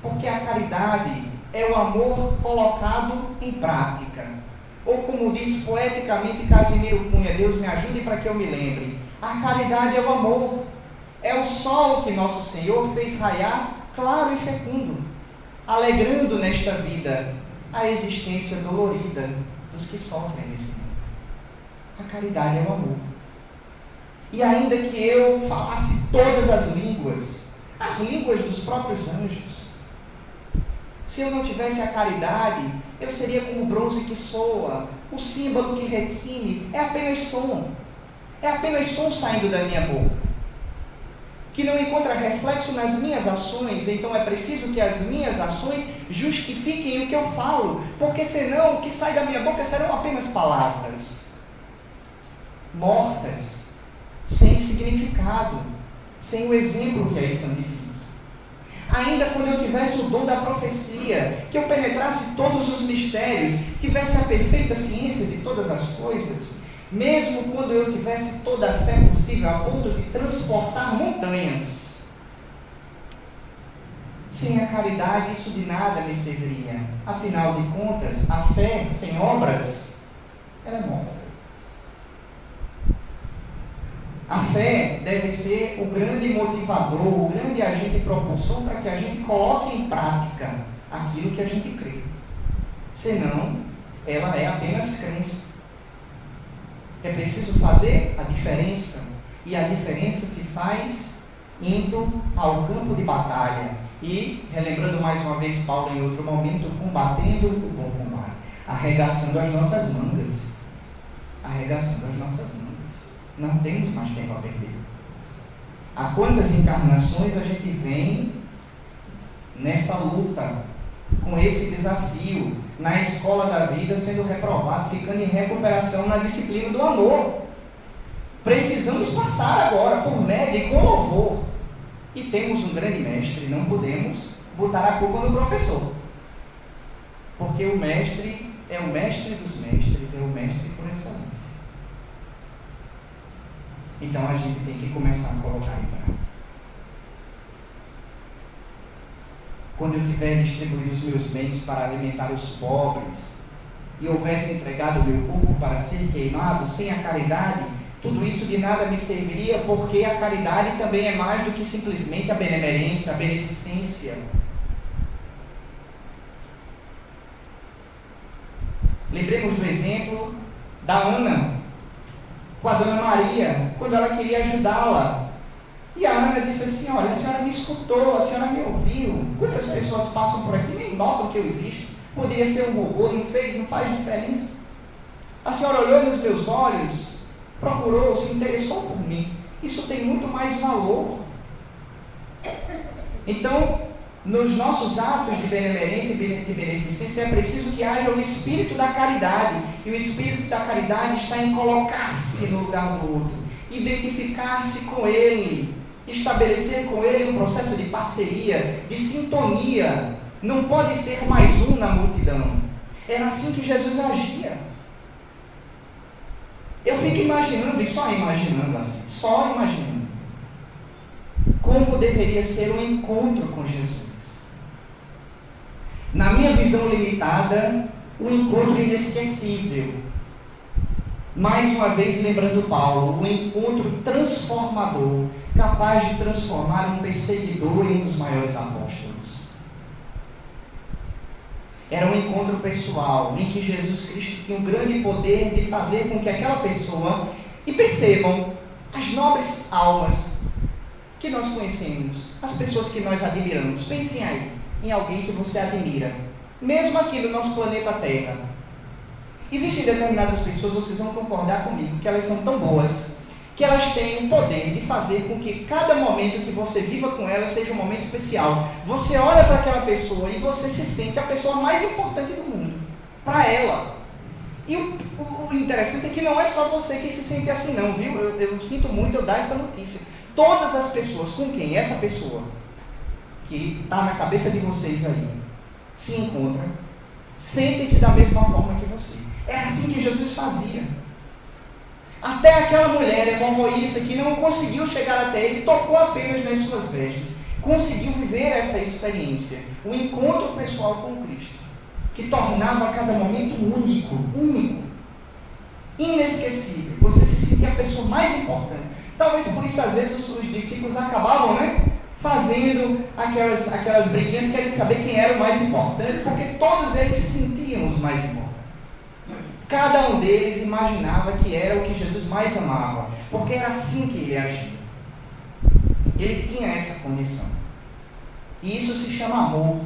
porque a caridade é o amor colocado em prática. Ou como diz poeticamente Casimiro Cunha, Deus me ajude para que eu me lembre, a caridade é o amor, é o sol que nosso Senhor fez raiar claro e fecundo, alegrando nesta vida a existência dolorida dos que sofrem nesse mundo. A caridade é o amor. E ainda que eu falasse todas as línguas dos próprios anjos, se eu não tivesse a caridade, eu seria como o bronze que soa, o símbolo que retine, é apenas som saindo da minha boca, que não encontra reflexo nas minhas ações. Então é preciso que as minhas ações justifiquem o que eu falo, porque senão o que sai da minha boca serão apenas palavras mortas, sem significado, sem o exemplo que as santifique. Ainda quando eu tivesse o dom da profecia, que eu penetrasse todos os mistérios, tivesse a perfeita ciência de todas as coisas, mesmo quando eu tivesse toda a fé possível a ponto de transportar montanhas, sem a caridade isso de nada me serviria. Afinal de contas, a fé sem obras, ela é morta. A fé deve ser o grande motivador, o grande agente propulsor para que a gente coloque em prática aquilo que a gente crê. Senão, ela é apenas crença. É preciso fazer a diferença. E a diferença se faz indo ao campo de batalha. E, relembrando mais uma vez Paulo em outro momento, combatendo o bom combate. Arregaçando as nossas mangas. Arregaçando as nossas mangas. Não temos mais tempo a perder. Há quantas encarnações a gente vem nessa luta, com esse desafio, na escola da vida, sendo reprovado, ficando em recuperação na disciplina do amor. Precisamos passar agora por média e com louvor. E temos um grande mestre, não podemos botar a culpa no professor. Porque o mestre é o mestre dos mestres, é o mestre por excelência. Então a gente tem que começar a colocar em prática. Quando eu tiver distribuído os meus bens para alimentar os pobres, e houvesse entregado o meu corpo para ser queimado, sem a caridade, tudo isso de nada me serviria, porque a caridade também é mais do que simplesmente a benemerência, a beneficência. Lembremos do exemplo da Ana, com a Dona Maria, quando ela queria ajudá-la. E a Ana disse assim: olha, a senhora me escutou, a senhora me ouviu. Quantas pessoas passam por aqui e nem notam que eu existo? Poderia ser um robô, não faz diferença. A senhora olhou nos meus olhos, procurou, se interessou por mim. Isso tem muito mais valor. Então, nos nossos atos de benemerência e de beneficência é preciso que haja o espírito da caridade. E o espírito da caridade está em colocar-se no lugar do outro, identificar-se com ele, estabelecer com ele um processo de parceria, de sintonia. Não pode ser mais um na multidão. Era assim que Jesus agia. Eu fico imaginando, e só imaginando assim, como deveria ser um encontro com Jesus. Na minha visão limitada, um encontro inesquecível. Mais uma vez lembrando Paulo, um encontro transformador, capaz de transformar um perseguidor em um dos maiores apóstolos. Era um encontro pessoal, em que Jesus Cristo tinha um grande poder de fazer com que aquela pessoa, e percebam, as nobres almas que nós conhecemos, as pessoas que nós admiramos, pensem aí em alguém que você admira, mesmo aqui no nosso planeta Terra. Existem determinadas pessoas, vocês vão concordar comigo, que elas são tão boas, que elas têm o poder de fazer com que cada momento que você viva com ela seja um momento especial. Você olha para aquela pessoa e você se sente a pessoa mais importante do mundo, para ela. E o interessante é que não é só você que se sente assim não, viu? Eu sinto muito eu dar essa notícia. Todas as pessoas com quem essa pessoa, que está na cabeça de vocês aí, se encontra, sentem-se da mesma forma que você. É assim que Jesus fazia. Até aquela mulher hemorroíça que não conseguiu chegar até ele, tocou apenas nas suas vestes, conseguiu viver essa experiência, o encontro pessoal com Cristo, que tornava cada momento único, inesquecível. Você se sentia a pessoa mais importante. Talvez por isso, às vezes, os discípulos acabavam, fazendo aquelas briguinhas, querendo saber quem era o mais importante, porque todos eles se sentiam os mais importantes. Cada um deles imaginava que era o que Jesus mais amava, porque era assim que ele agia. Ele tinha essa condição. E isso se chama amor.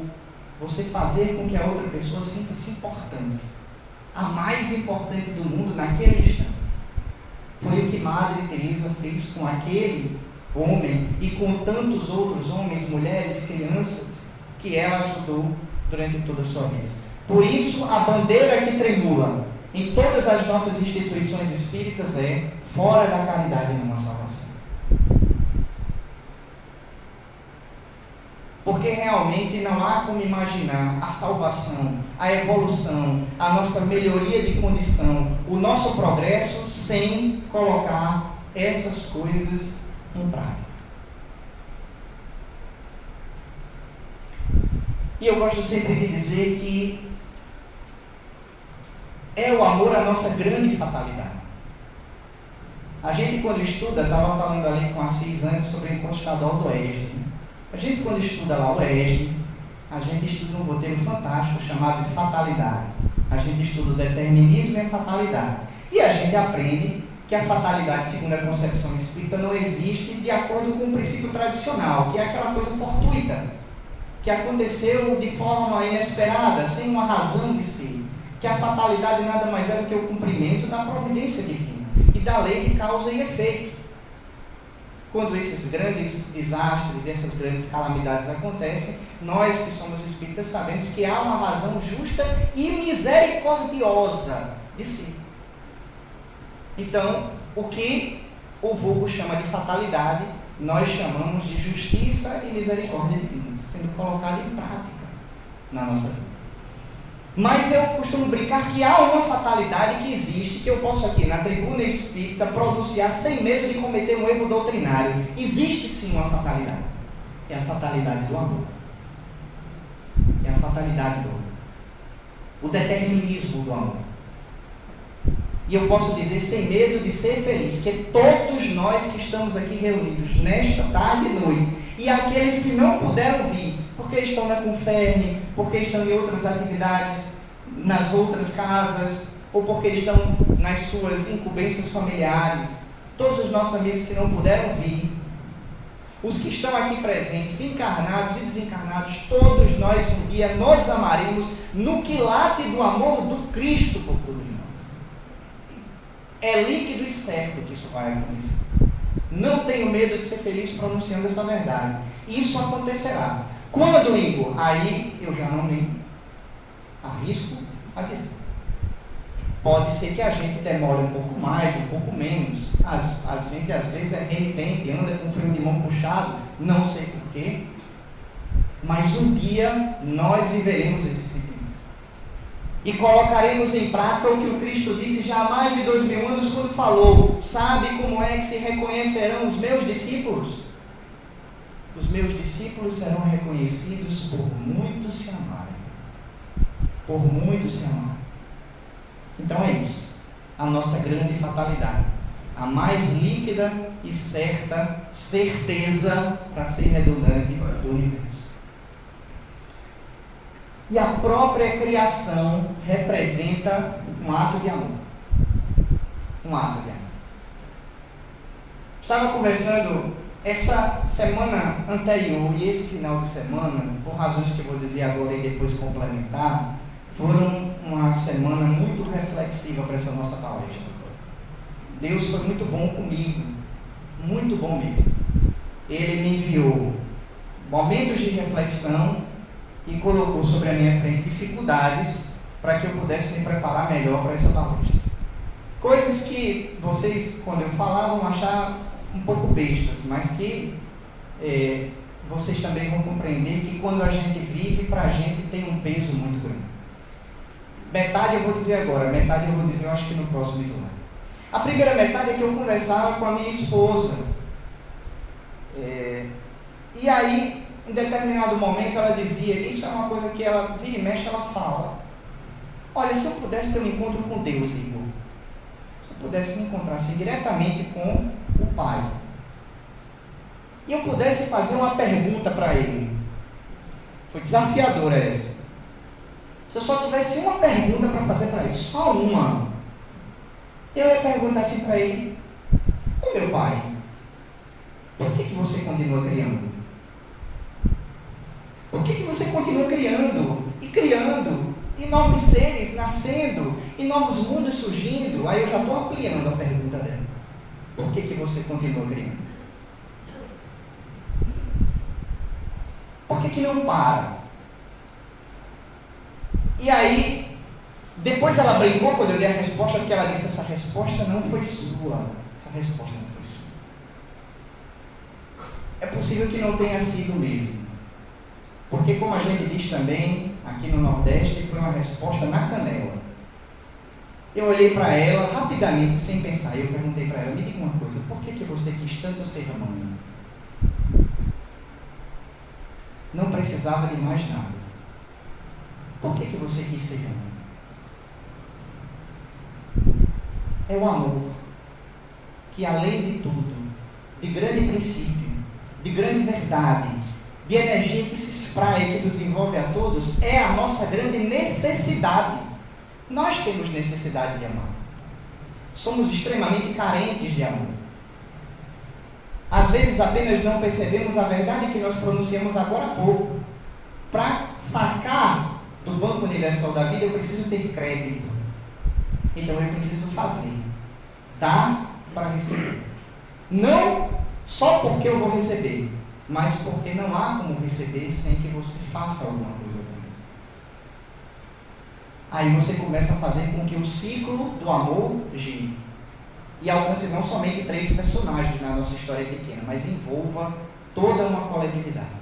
Você fazer com que a outra pessoa sinta-se importante. A mais importante do mundo naquele instante. Foi o que Madre Teresa fez com aquele homem e com tantos outros homens, mulheres, crianças que ela ajudou durante toda a sua vida. Por isso, a bandeira que tremula em todas as nossas instituições espíritas é: fora da caridade não há salvação. Porque realmente não há como imaginar a salvação, a evolução, a nossa melhoria de condição, o nosso progresso sem colocar essas coisas em prática. E eu gosto sempre de dizer que é o amor a nossa grande fatalidade. A gente, quando estuda, estava falando ali com a Assis antes sobre o encontro estadual do ESD. A gente, quando estuda lá o ESD, a gente estuda um roteiro fantástico chamado de fatalidade. A gente estuda o determinismo e a fatalidade. E a gente aprende que a fatalidade, segundo a concepção espírita, não existe de acordo com o princípio tradicional, que é aquela coisa fortuita, que aconteceu de forma inesperada, sem uma razão de ser. Que a fatalidade nada mais é do que o cumprimento da providência divina e da lei de causa e efeito. Quando esses grandes desastres, essas grandes calamidades acontecem, nós que somos espíritas sabemos que há uma razão justa e misericordiosa de si. Então, o que o vulgo chama de fatalidade, nós chamamos de justiça e misericórdia divina, sendo colocada em prática na nossa vida. Mas eu costumo brincar que há uma fatalidade que existe, que eu posso aqui na tribuna espírita pronunciar sem medo de cometer um erro doutrinário. Existe sim uma fatalidade. É a fatalidade do amor. É a fatalidade do amor. O determinismo do amor. E eu posso dizer sem medo de ser feliz, que todos nós que estamos aqui reunidos nesta tarde e noite, e aqueles que não puderam vir, porque estão na Conferne, porque estão em outras atividades, nas outras casas, ou porque estão nas suas incumbências familiares, todos os nossos amigos que não puderam vir, os que estão aqui presentes, encarnados e desencarnados, todos nós um dia nos amaremos no quilate do amor do Cristo por todos nós. É líquido e certo que isso vai acontecer. Não tenho medo de ser feliz pronunciando essa verdade. Isso acontecerá. Quando, Igor? Aí eu já não me arrisco a dizer. Pode ser que a gente demore um pouco mais, um pouco menos. A gente às vezes é renitente, anda com o freio de mão puxado, não sei porquê. Mas um dia nós viveremos esse sentimento. E colocaremos em prática o que o Cristo disse já há mais de 2000 anos quando falou: sabe como é que se reconhecerão os meus discípulos? Os meus discípulos serão reconhecidos por muitos se amarem. Por muitos se amarem. Então é isso. A nossa grande fatalidade. A mais líquida e certa certeza, para ser redundante, do universo. E a própria criação representa um ato de amor. Um ato de amor. Estava conversando essa semana anterior e esse final de semana, por razões que eu vou dizer agora e depois complementar, foram uma semana muito reflexiva para essa nossa palestra. Deus foi muito bom comigo, muito bom mesmo. Ele me enviou momentos de reflexão e colocou sobre a minha frente dificuldades para que eu pudesse me preparar melhor para essa palestra. Coisas que vocês, quando eu falar, vão achar um pouco bestas, mas que vocês também vão compreender que quando a gente vive, para a gente tem um peso muito grande. Metade eu vou dizer agora, metade eu vou dizer, eu acho que no próximo slide. A primeira metade é que eu conversava com a minha esposa. E aí, em determinado momento, ela dizia, isso é uma coisa que ela, vira e mexe, ela fala. Olha, se eu pudesse ter um encontro com Deus, Igor, se eu pudesse me encontrar assim, diretamente com o Pai, e eu pudesse fazer uma pergunta para Ele, foi desafiadora essa. Se eu só tivesse uma pergunta para fazer para Ele, só uma, eu ia perguntar assim para Ele, ô meu Pai, por que você continua criando? Por que você continua criando? E novos seres nascendo, e novos mundos surgindo? Aí eu já estou ampliando a pergunta dela. Por que você continua criando? Por que não para? E aí, depois ela brincou quando eu dei a resposta, porque ela disse, essa resposta não foi sua. Essa resposta não foi sua. É possível que não tenha sido mesmo. Porque, como a gente diz também, aqui no Nordeste, foi uma resposta na canela. Eu olhei para ela rapidamente, sem pensar, e eu perguntei para ela, me diga uma coisa, por que você quis tanto ser mãe? Não precisava de mais nada. Por que você quis ser mãe? É o amor, que além de tudo, de grande princípio, de grande verdade, de energia que se espraia, que nos envolve a todos, é a nossa grande necessidade. Nós temos necessidade de amar. Somos extremamente carentes de amor. Às vezes apenas não percebemos a verdade que nós pronunciamos agora há pouco. Para sacar do Banco Universal da Vida, eu preciso ter crédito. Então eu preciso fazer. Dar para receber. Não só porque eu vou receber, mas porque não há como receber sem que você faça alguma coisa comigo. Aí você começa a fazer com que o ciclo do amor gire. E alcance não somente 3 personagens na nossa história pequena, mas envolva toda uma coletividade.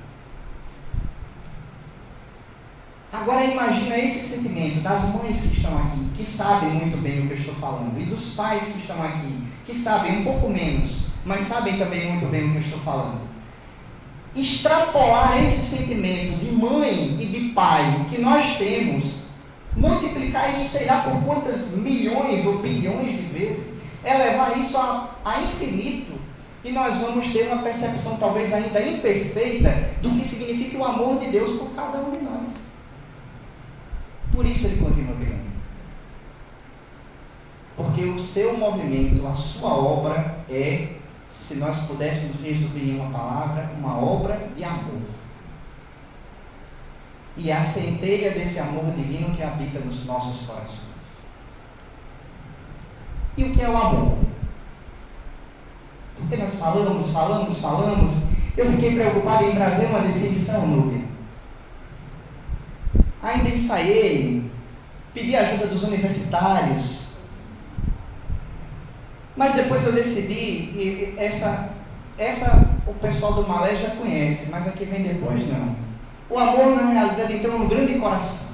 Agora imagina esse sentimento das mães que estão aqui, que sabem muito bem o que eu estou falando, e dos pais que estão aqui, que sabem um pouco menos, mas sabem também muito bem o que eu estou falando. Extrapolar esse sentimento de mãe e de pai que nós temos, multiplicar isso, sei lá por quantas milhões ou bilhões de vezes, é levar isso a infinito, e nós vamos ter uma percepção talvez ainda imperfeita do que significa o amor de Deus por cada um de nós. Por isso ele continua criando. Porque o seu movimento, a sua obra é, se nós pudéssemos resumir em uma palavra, uma obra de amor. E é a centelha desse amor divino que habita nos nossos corações. E o que é o amor? Porque nós falamos. Eu fiquei preocupado em trazer uma definição, Núbia. Ainda ensaiei, pedi ajuda dos universitários. Mas depois eu decidi, e essa o pessoal do Malé já conhece, mas a que vem depois não. O amor, na realidade, então, é um grande coração.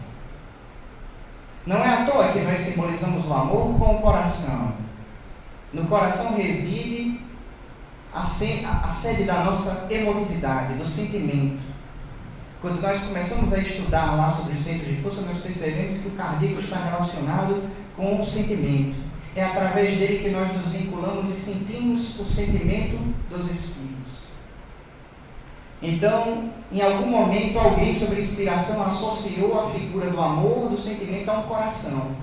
Não é à toa que nós simbolizamos o amor com o coração. No coração reside a sede da nossa emotividade, do sentimento. Quando nós começamos a estudar lá sobre os centros de força, nós percebemos que o cardíaco está relacionado com o sentimento. É através dele que nós nos vinculamos e sentimos o sentimento dos espíritos. Então, em algum momento, alguém sobre inspiração associou a figura do amor, do sentimento a um coração.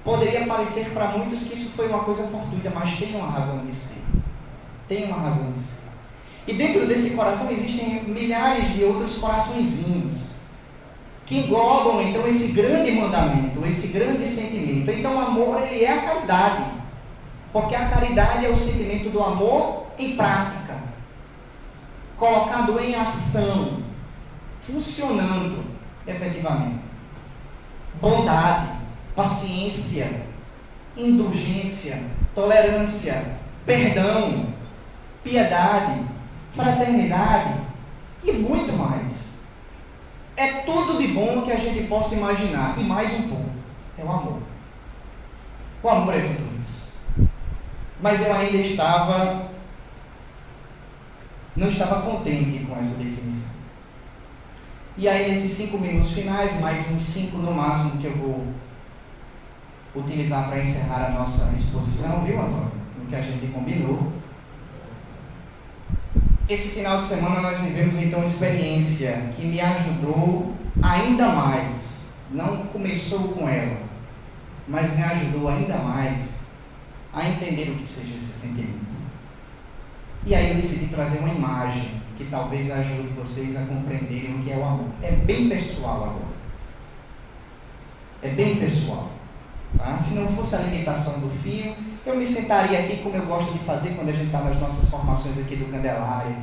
Poderia parecer para muitos que isso foi uma coisa fortuita, mas tem uma razão de ser. Tem uma razão de ser. E dentro desse coração existem milhares de outros coraçõezinhos que englobam então esse grande mandamento, esse grande sentimento. Então o amor, ele é a caridade, porque a caridade é o sentimento do amor em prática, colocado em ação, funcionando efetivamente. Bondade, paciência, indulgência, tolerância, perdão, piedade, fraternidade e muito mais. É tudo de bom que a gente possa imaginar, e mais um pouco. É o amor. O amor é tudo isso. mas eu ainda não estava contente com essa definição. E aí, nesses 5 minutos finais, mais uns 5 no máximo que eu vou utilizar para encerrar a nossa exposição, viu, Antônio? No que a gente combinou. Esse final de semana nós vivemos então uma experiência que me ajudou ainda mais. Não começou com ela, mas me ajudou ainda mais a entender o que seja esse sentimento. E aí eu decidi trazer uma imagem que talvez ajude vocês a compreenderem o que é o amor. É bem pessoal agora. É bem pessoal. Tá? Se não fosse a limitação do fio, eu me sentaria aqui como eu gosto de fazer quando a gente está nas nossas formações aqui do Candelária.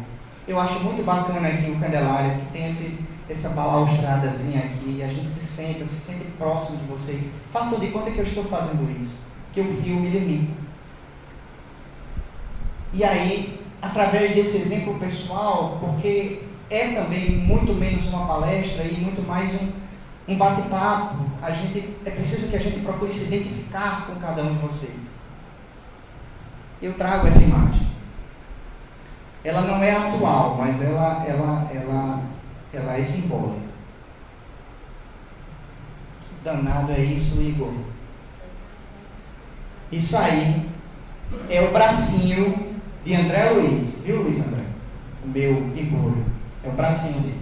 Eu acho muito bacana aqui o Candelária, que tem essa balaustradazinha aqui, a gente se sente próximo de vocês. Façam de conta que eu estou fazendo isso, que o fio me limita. E aí, através desse exemplo pessoal, porque é também muito menos uma palestra e muito mais um bate-papo, é preciso que a gente procure se identificar com cada um de vocês. Eu trago essa imagem. Ela não é atual, mas ela é simbólica. Que danado é isso, Igor? Isso aí é o bracinho de André Luiz, viu, Luiz André? O meu empolho. É o bracinho dele.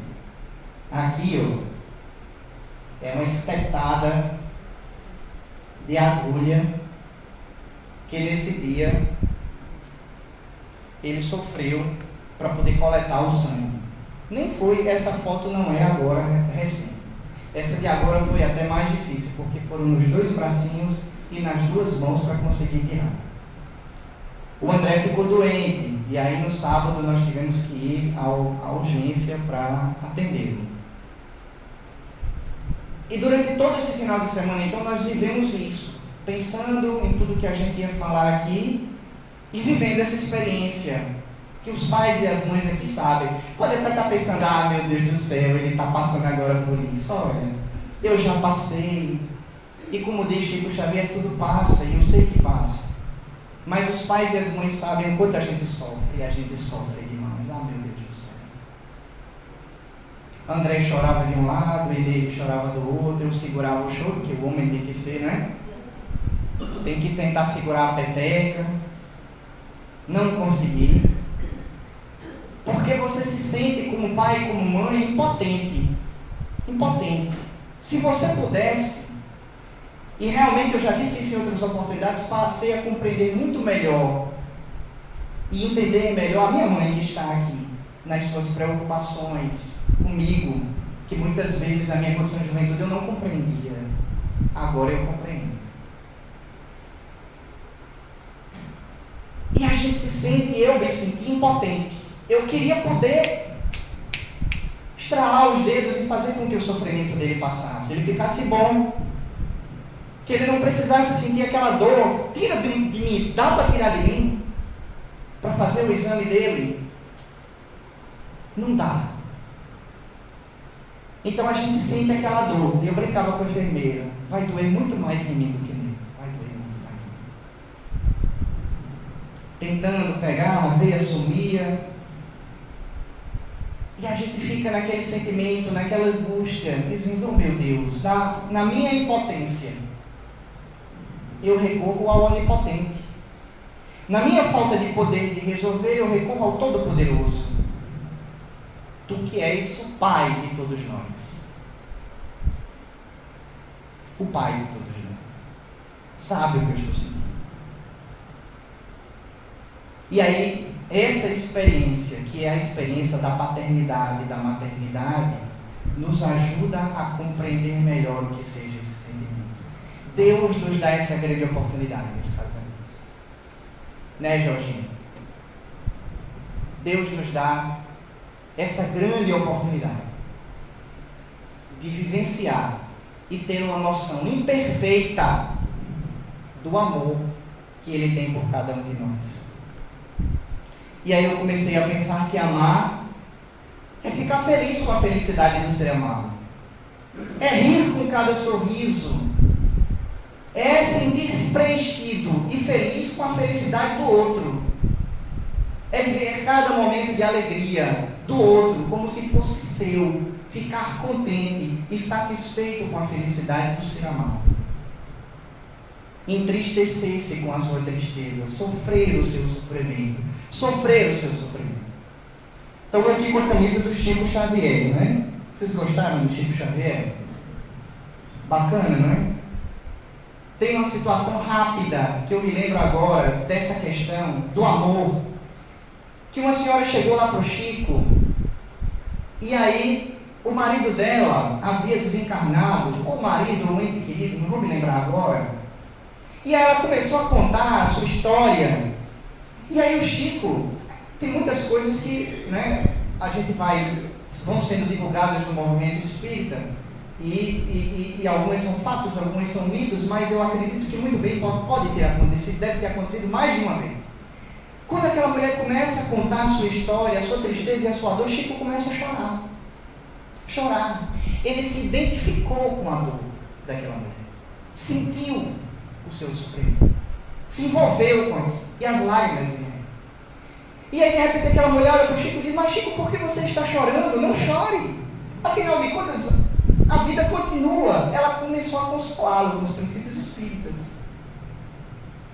Aqui, ó, é uma espetada de agulha que nesse dia ele sofreu para poder coletar o sangue. Nem foi, essa foto não é agora recente. Essa de agora foi até mais difícil, porque foram nos 2 bracinhos e nas 2 mãos para conseguir tirar. O André ficou doente, e aí no sábado nós tivemos que ir à urgência para atendê-lo. E durante todo esse final de semana, então, nós vivemos isso, pensando em tudo que a gente ia falar aqui e vivendo essa experiência que os pais e as mães aqui sabem. Pode até estar pensando, meu Deus do céu, ele está passando agora por isso. Olha, eu já passei, e como diz Chico Xavier, tudo passa, e eu sei que passa. Mas os pais e as mães sabem o quanto a gente sofre, e a gente sofre demais. Meu Deus do céu. André chorava de um lado, ele chorava do outro, eu segurava o choro, que o homem tem que ser, né? Tem que tentar segurar a peteca. Não consegui. Porque você se sente como pai e como mãe impotente. Impotente. Se você pudesse, e realmente eu já disse isso em outras oportunidades, passei a compreender muito melhor e entender melhor a minha mãe que está aqui, nas suas preocupações comigo, que muitas vezes na minha condição de juventude eu não compreendia. Agora eu compreendo. E a gente se sente, eu me senti impotente. Eu queria poder estralar os dedos e fazer com que o sofrimento dele passasse, ele ficasse bom, que ele não precisasse sentir aquela dor. Tira de mim, dá para tirar de mim, para fazer o exame dele? Não dá. Então a gente sente aquela dor. E eu brincava com a enfermeira, vai doer muito mais em mim do que nele. Vai doer muito mais em mim. Tentando pegar, a veia sumia. E a gente fica naquele sentimento, naquela angústia, dizendo, oh meu Deus, na minha impotência, eu recorro ao onipotente. Na minha falta de poder de resolver, eu recorro ao Todo-Poderoso. Tu que és o Pai de todos nós. O Pai de todos nós. Sabe o que eu estou sentindo. E aí, essa experiência, que é a experiência da paternidade e da maternidade, nos ajuda a compreender melhor o que seja esse sentimento. Deus nos dá essa grande oportunidade, meus caros amigos. Né, Jorginho? Deus nos dá essa grande oportunidade de vivenciar e ter uma noção imperfeita do amor que Ele tem por cada um de nós. E aí eu comecei a pensar que amar é ficar feliz com a felicidade do ser amado. É rir com cada sorriso. É sentir-se preenchido e feliz com a felicidade do outro. É viver cada momento de alegria do outro como se fosse seu. Ficar contente e satisfeito com a felicidade do ser amado. Entristecer-se com a sua tristeza. Sofrer o seu sofrimento. Sofrer o seu sofrimento. Estou aqui com a camisa do Chico Xavier, não é? Vocês gostaram do Chico Xavier? Bacana, não é? Tem uma situação rápida que eu me lembro agora dessa questão do amor. Que uma senhora chegou lá para o Chico e aí o marido dela havia desencarnado, ou o marido, ou um ente querido, não vou me lembrar agora. E aí ela começou a contar a sua história. E aí o Chico, tem muitas coisas que, né, vão sendo divulgadas no movimento espírita. E algumas são fatos, algumas são mitos, mas eu acredito que muito bem pode ter acontecido, deve ter acontecido mais de uma vez. Quando aquela mulher começa a contar a sua história, a sua tristeza e a sua dor, Chico começa a chorar. Chorar. Ele se identificou com a dor daquela mulher. Sentiu o seu sofrimento. Se envolveu com aquilo. E as lágrimas vieram. E aí de repente aquela mulher olha para o Chico e diz: mas Chico, por que você está chorando? Não chore. Afinal de contas, a vida continua. Ela começou a consolá-lo com os princípios espíritas.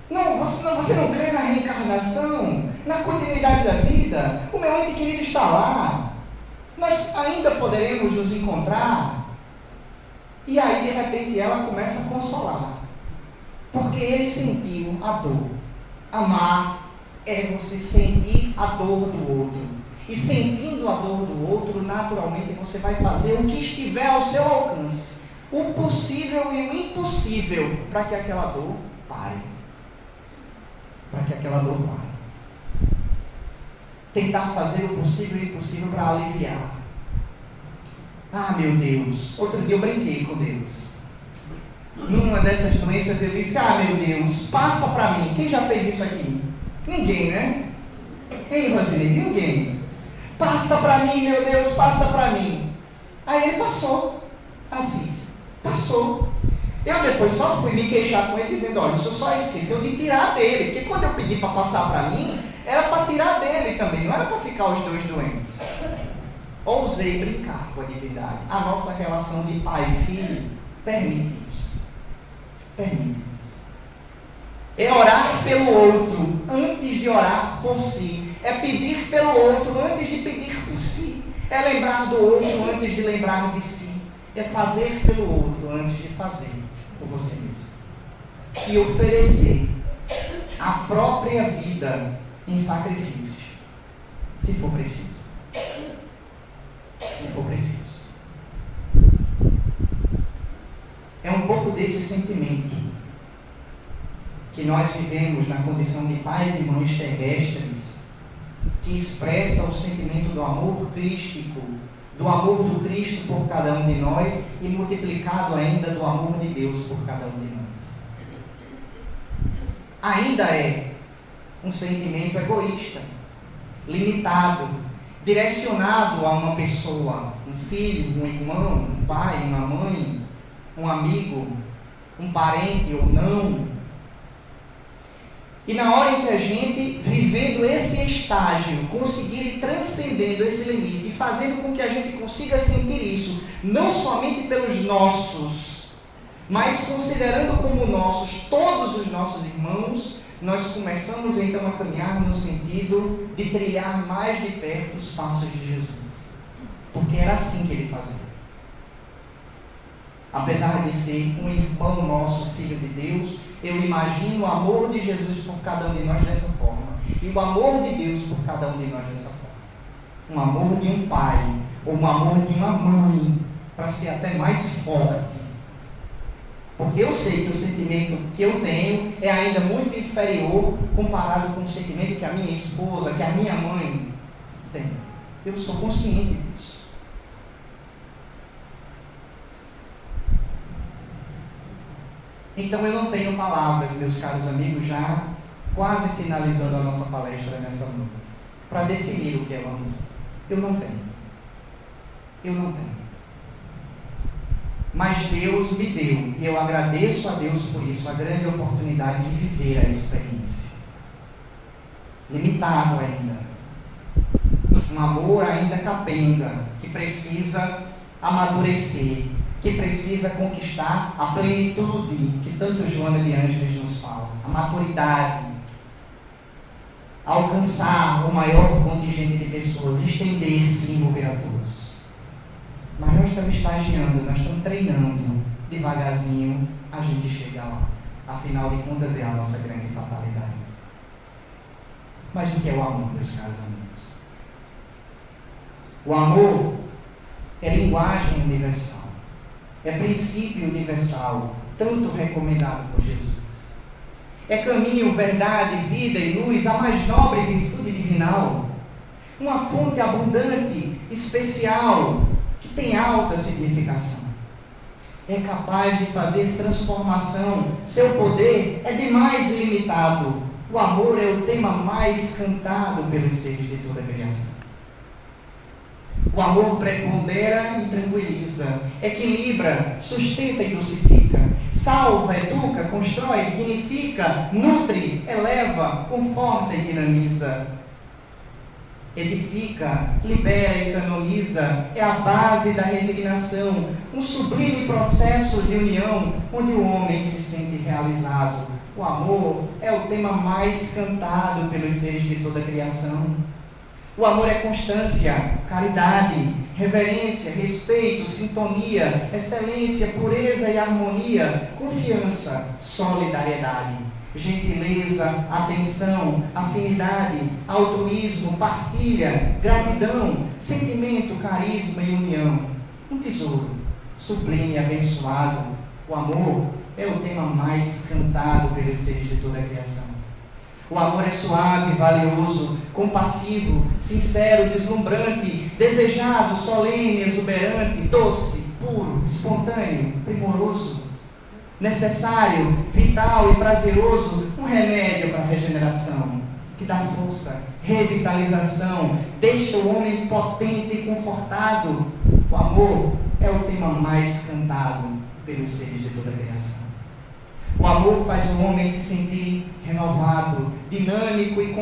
Não, você não crê na reencarnação, na continuidade da vida? O meu ente querido está lá. Nós ainda poderemos nos encontrar. E aí, de repente, ela começa a consolar. Porque ele sentiu a dor. Amar é você sentir a dor do outro. E sentindo a dor do outro, naturalmente você vai fazer o que estiver ao seu alcance. O possível e o impossível para que aquela dor pare. Para que aquela dor pare. Tentar fazer o possível e o impossível para aliviar. Ah, meu Deus. Outro dia eu brinquei com Deus. Numa dessas doenças eu disse: ah, meu Deus, passa para mim. Quem já fez isso aqui? Ninguém, né? Ei, Rosineide, ninguém. Passa para mim, meu Deus, passa para mim. Aí ele passou. Assis. Passou. Eu depois só fui me queixar com ele dizendo: olha, o senhor só esqueceu de tirar dele. Porque quando eu pedi para passar para mim, era para tirar dele também, não era para ficar os dois doentes. Ousei brincar com a divindade. A nossa relação de pai e filho permite isso. Permite isso. É orar pelo outro antes de orar por si. É pedir pelo outro antes de pedir por si. É lembrar do outro antes de lembrar de si. É fazer pelo outro antes de fazer por você mesmo. E oferecer a própria vida em sacrifício, se for preciso. Se for preciso. É um pouco desse sentimento que nós vivemos na condição de pais e mães terrestres, que expressa o sentimento do amor crístico, do amor do Cristo por cada um de nós e multiplicado ainda do amor de Deus por cada um de nós. Ainda é um sentimento egoísta, limitado, direcionado a uma pessoa, um filho, um irmão, um pai, uma mãe, um amigo, um parente ou não. E na hora em que a gente, vivendo esse estágio, conseguir ir transcendendo esse limite e fazendo com que a gente consiga sentir isso, não somente pelos nossos, mas considerando como nossos todos os nossos irmãos, nós começamos então a caminhar no sentido de trilhar mais de perto os passos de Jesus. Porque era assim que ele fazia. Apesar de ser um irmão nosso, filho de Deus, eu imagino o amor de Jesus por cada um de nós dessa forma. E o amor de Deus por cada um de nós dessa forma. Um amor de um pai, ou um amor de uma mãe, para ser até mais forte. Porque eu sei que o sentimento que eu tenho é ainda muito inferior comparado com o sentimento que a minha esposa, que a minha mãe tem. Eu sou consciente disso. Então eu não tenho palavras, meus caros amigos, já quase finalizando a nossa palestra nessa noite, para definir o que é o amor. Eu não tenho. Eu não tenho. mas Deus me deu, e eu agradeço a Deus por isso, a grande oportunidade de viver a experiência. Limitado ainda. Um amor ainda capenga, que precisa amadurecer, que precisa conquistar a plenitude que tanto Joana de Ângeles nos fala, a maturidade, alcançar o maior contingente de pessoas, estender-se e envolver a todos. Mas nós estamos estagiando, nós estamos treinando, devagarzinho a gente chega lá. Afinal de contas é a nossa grande fatalidade. Mas o que é o amor, meus caros amigos? O amor é linguagem universal, é princípio universal, tanto recomendado por Jesus. É caminho, verdade, vida e luz, a mais nobre virtude divinal. Uma fonte abundante, especial, que tem alta significação. É capaz de fazer transformação. Seu poder é demais ilimitado. O amor é o tema mais cantado pelos seres de toda a criação. O amor prepondera e tranquiliza, equilibra, sustenta e dulcifica, salva, educa, constrói, dignifica, nutre, eleva, conforta e dinamiza, edifica, libera e canoniza, é a base da resignação, um sublime processo de união onde o homem se sente realizado. O amor é o tema mais cantado pelos seres de toda a criação. O amor é constância, caridade, reverência, respeito, sintonia, excelência, pureza e harmonia, confiança, solidariedade, gentileza, atenção, afinidade, altruísmo, partilha, gratidão, sentimento, carisma e união. Um tesouro sublime e abençoado. O amor é o tema mais cantado pelos seres de toda a criação. O amor é suave, valioso, compassivo, sincero, deslumbrante, desejado, solene, exuberante, doce, puro, espontâneo, primoroso, necessário, vital e prazeroso, um remédio para a regeneração, que dá força, revitalização, deixa o homem potente e confortado. O amor é o tema mais cantado pelos seres de toda a criação. O amor faz o homem se sentir renovado, dinâmico e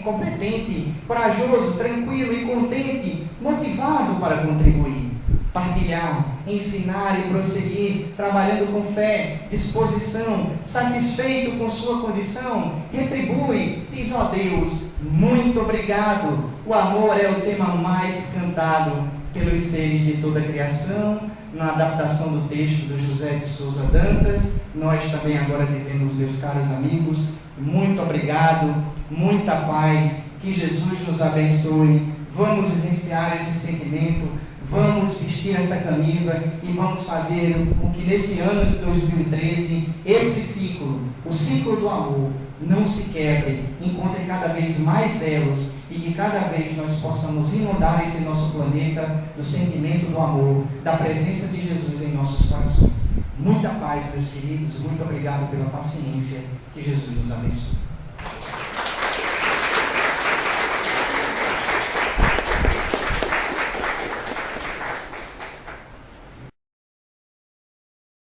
competente, corajoso, tranquilo e contente, motivado para contribuir, partilhar, ensinar e prosseguir, trabalhando com fé, disposição, satisfeito com sua condição, retribui, diz: ó Deus, muito obrigado. O amor é o tema mais cantado pelos seres de toda a criação. Na adaptação do texto do José de Souza Dantas, nós também agora dizemos, meus caros amigos, muito obrigado, muita paz, que Jesus nos abençoe. Vamos vivenciar esse sentimento, vamos vestir essa camisa e vamos fazer com que nesse ano de 2013, esse ciclo, o ciclo do amor, não se quebre, encontre cada vez mais elos e que cada vez nós possamos inundar esse nosso planeta do sentimento do amor, da presença de Jesus em nossos corações. Muita paz, meus queridos, muito obrigado pela paciência, que Jesus nos abençoe.